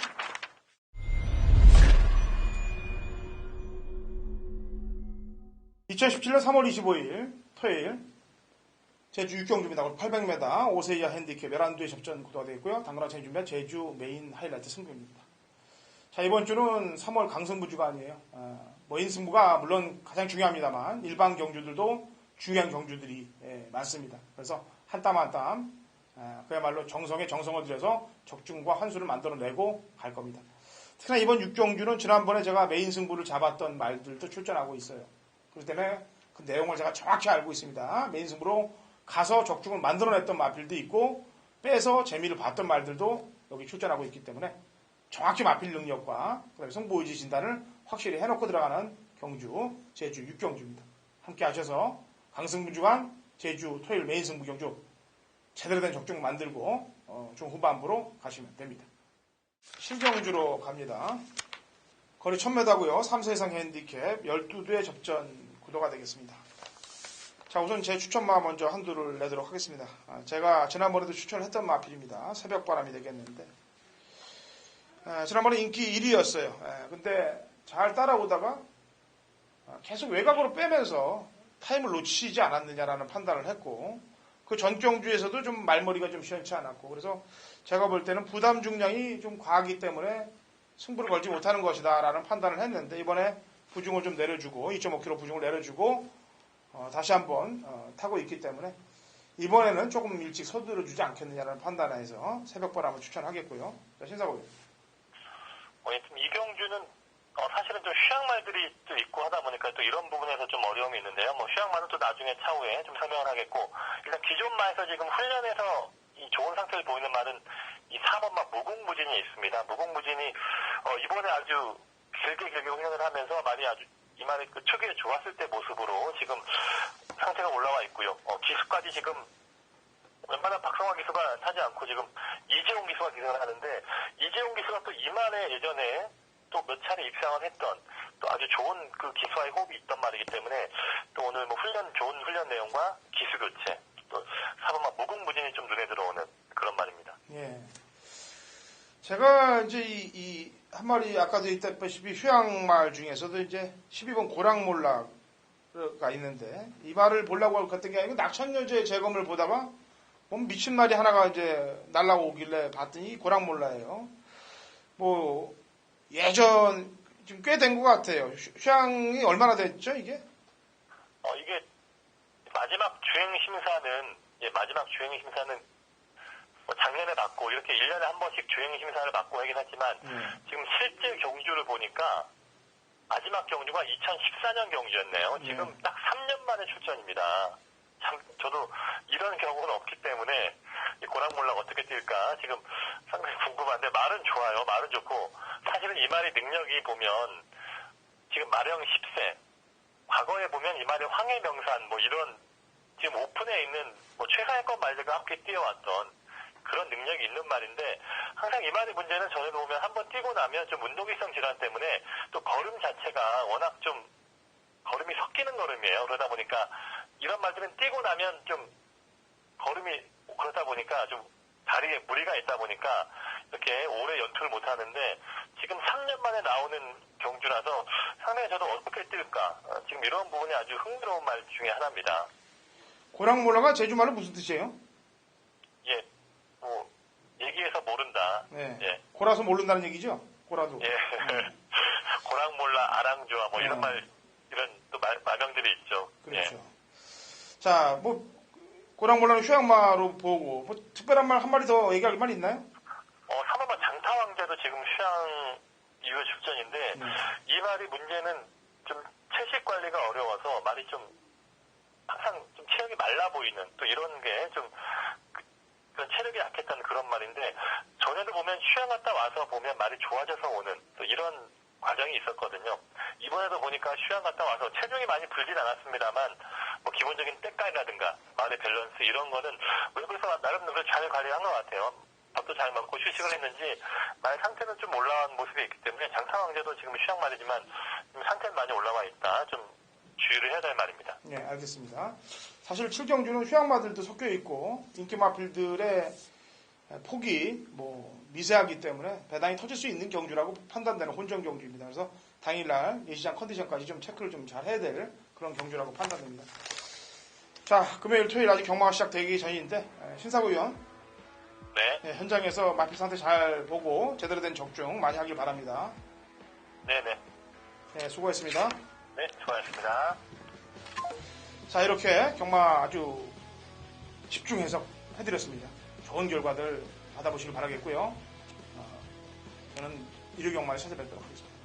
A: (2017년 3월 25일) 토요일 제주 6경주입니다. 800m 5세 이하 핸디캡 11두의 접전 구도가 되어 있고요. 당근화천이 준비한 제주 메인 하이라이트 승부입니다. 자, 이번 주는 3월 강승부 주간이에요. 메인 승부가 물론 가장 중요합니다만 일반 경주들도 중요한 경주들이 많습니다. 그래서 한 땀 한 땀 그야말로 정성에 정성을 들여서 적중과 환수를 만들어내고 갈 겁니다. 특히나 이번 6경주는 지난번에 제가 메인 승부를 잡았던 말들도 출전하고 있어요. 그렇기 때문에 그 내용을 제가 정확히 알고 있습니다. 메인 승부로 가서 적중을 만들어냈던 마필도 있고 빼서 재미를 봤던 말들도 여기 출전하고 있기 때문에 정확히 마필 능력과 그다음에 승부의지 진단을 확실히 해놓고 들어가는 경주 제주 6경주입니다. 함께 하셔서 강승부 주간 제주 토요일 메인 승부 경주 제대로 된 적중 만들고 중후반부로 가시면 됩니다. 신경주로 갑니다. 거리 1000m고요. 3세 이상 핸디캡 12두의 접전 구도가 되겠습니다. 자, 우선 제 추천마 먼저 한두를 내도록 하겠습니다. 제가 지난번에도 추천을 했던 마필입니다. 새벽바람이 되겠는데 지난번에 인기 1위였어요. 근데 잘 따라오다가 계속 외곽으로 빼면서 타임을 놓치지 않았느냐라는 판단을 했고 그 전 경주에서도 좀 말머리가 좀 시원치 않았고 그래서 제가 볼 때는 부담 중량이 좀 과하기 때문에 승부를 걸지 못하는 것이다라는 판단을 했는데 이번에 부중을 좀 내려주고 2.5kg 부중을 내려주고 다시 한번 타고 있기 때문에 이번에는 조금 일찍 서두르주지 않겠느냐라는 판단에서 새벽바람을 추천하겠고요. 자, 신사고요.
E: 이 경주는 사실은 좀 휴양말들이 또 있고 하다 보니까 또 이런 부분에서 좀 어려움이 있는데요. 휴양말은 또 나중에 차후에 좀 설명을 하겠고 일단 기존 말에서 지금 훈련에서 이 좋은 상태를 보이는 말은 이 4번마 무궁무진이 있습니다. 무궁무진이 이번에 아주 길게 훈련을 하면서 말이 아주 이 말이 그 초기에 좋았을 때 모습으로 지금 상태가 올라와 있고요. 기수까지 지금 웬만한 박성화 기수가 타지 않고 지금 이재용 기수가 기승을 하는데 이재용 기수가 또 이만에 예전에 또 몇 차례 입상을 했던 또 아주 좋은 그 기수와의 호흡이 있단 말이기 때문에 또 오늘 뭐 좋은 훈련 내용과 기수 교체 또 사범아 무궁무진이 좀 눈에 들어오는 그런 말입니다.
A: 예. 제가 이제 이 한 마리 아까도 있다시피 휴양말 중에서도 이제 12번 고랑몰라가 있는데 이 말을 보려고 갔던 게 아니고 낙천여제 재검을 보다가 뭐 미친 말이 하나가 이제 날라오길래 봤더니 고랑몰라예요. 뭐 예전 지금 꽤 된 것 같아요. 휴양이 얼마나 됐죠 이게?
E: 이게 마지막 주행 심사는 뭐 작년에 받고 이렇게 1년에 한 번씩 주행 심사를 받고 하긴 하지만 지금 실제 경주를 보니까 마지막 경주가 2014년 경주였네요. 지금 딱 3년 만에 출전입니다. 참 저도 이런 경우는 없기 때문에 이 고랑몰라가 어떻게 뛸까 지금 상당히 궁금한데 말은 좋아요. 말은 좋고 사실은 이 말의 능력이 보면 지금 마령 10세 과거에 보면 이 말이 황해명산 뭐 이런 지금 오픈에 있는 뭐 최상위권 말들과 함께 뛰어왔던 그런 능력이 있는 말인데 항상 이 말의 문제는 전에도 보면 한번 뛰고 나면 좀 운동기성 질환 때문에 또 걸음 자체가 워낙 좀 걸음이 섞이는 걸음이에요. 그러다 보니까 이런 말들은 뛰고 나면 좀 걸음이 그러다 보니까 좀 다리에 무리가 있다 보니까 이렇게 오래 연투를 못 하는데 지금 3년 만에 나오는 경주라서 상당히 저도 어떻게 뛸까 지금 이런 부분이 아주 흥미로운 말 중에 하나입니다.
A: 고랑몰라가 제주말로 무슨 뜻이에요?
E: 예, 뭐 얘기해서 모른다.
A: 네.
E: 예.
A: 고라서 모른다는 얘기죠? 고라도.
E: 예. 고랑몰라, 아랑조아 뭐 이런 말 이런 또 말명들이 있죠.
A: 그렇죠.
E: 예.
A: 자, 뭐 고랑몰라는 휴양마로 보고 뭐 특별한 말 한 마리 더 얘기할 말 있나요?
E: 사마마 장타왕제도 지금 휴양 이후 출전인데 이 말이 문제는 좀 채식 관리가 어려워서 말이 좀 항상 좀 체력이 말라 보이는 또 이런 게 좀 그런 체력이 약했다는 그런 말인데 전에도 보면 휴양 갔다 와서 보면 말이 좋아져서 오는 또 이런 과정이 있었거든요. 이번에도 보니까 휴양 갔다 와서 체중이 많이 불진 않았습니다만 뭐 기본적인 때깔이라든가 말의 밸런스 이런 거는 그래서 나름대로 잘 관리한 것 같아요. 밥도 잘 먹고 휴식을 했는지 말 상태는 좀 올라온 모습이 있기 때문에 장타왕제도 지금 휴양 말이지만 상태는 많이 올라와 있다. 좀 주의를 해야 될 말입니다.
A: 네, 알겠습니다. 사실 7경주는 휴양마들도 섞여 있고 인기 마필들의 폭이 뭐 미세하기 때문에 배당이 터질 수 있는 경주라고 판단되는 혼전 경주입니다. 그래서 당일날 예시장 컨디션까지 좀 체크를 좀 잘 해야 될 그런 경주라고 판단됩니다. 자, 금요일, 토요일 아직 경마가 시작되기 전인데 신사고 의원
E: 네.
A: 현장에서 마필 상태 잘 보고 제대로 된 적중 많이 하길 바랍니다.
E: 네네.
A: 네, 수고했습니다.
E: 네, 수고하셨습니다.
A: 자, 이렇게 경마 아주 집중 해석해드렸습니다. 좋은 결과들 받아보시길 바라겠고요. 저는 일요경마에 찾아뵙도록 하겠습니다.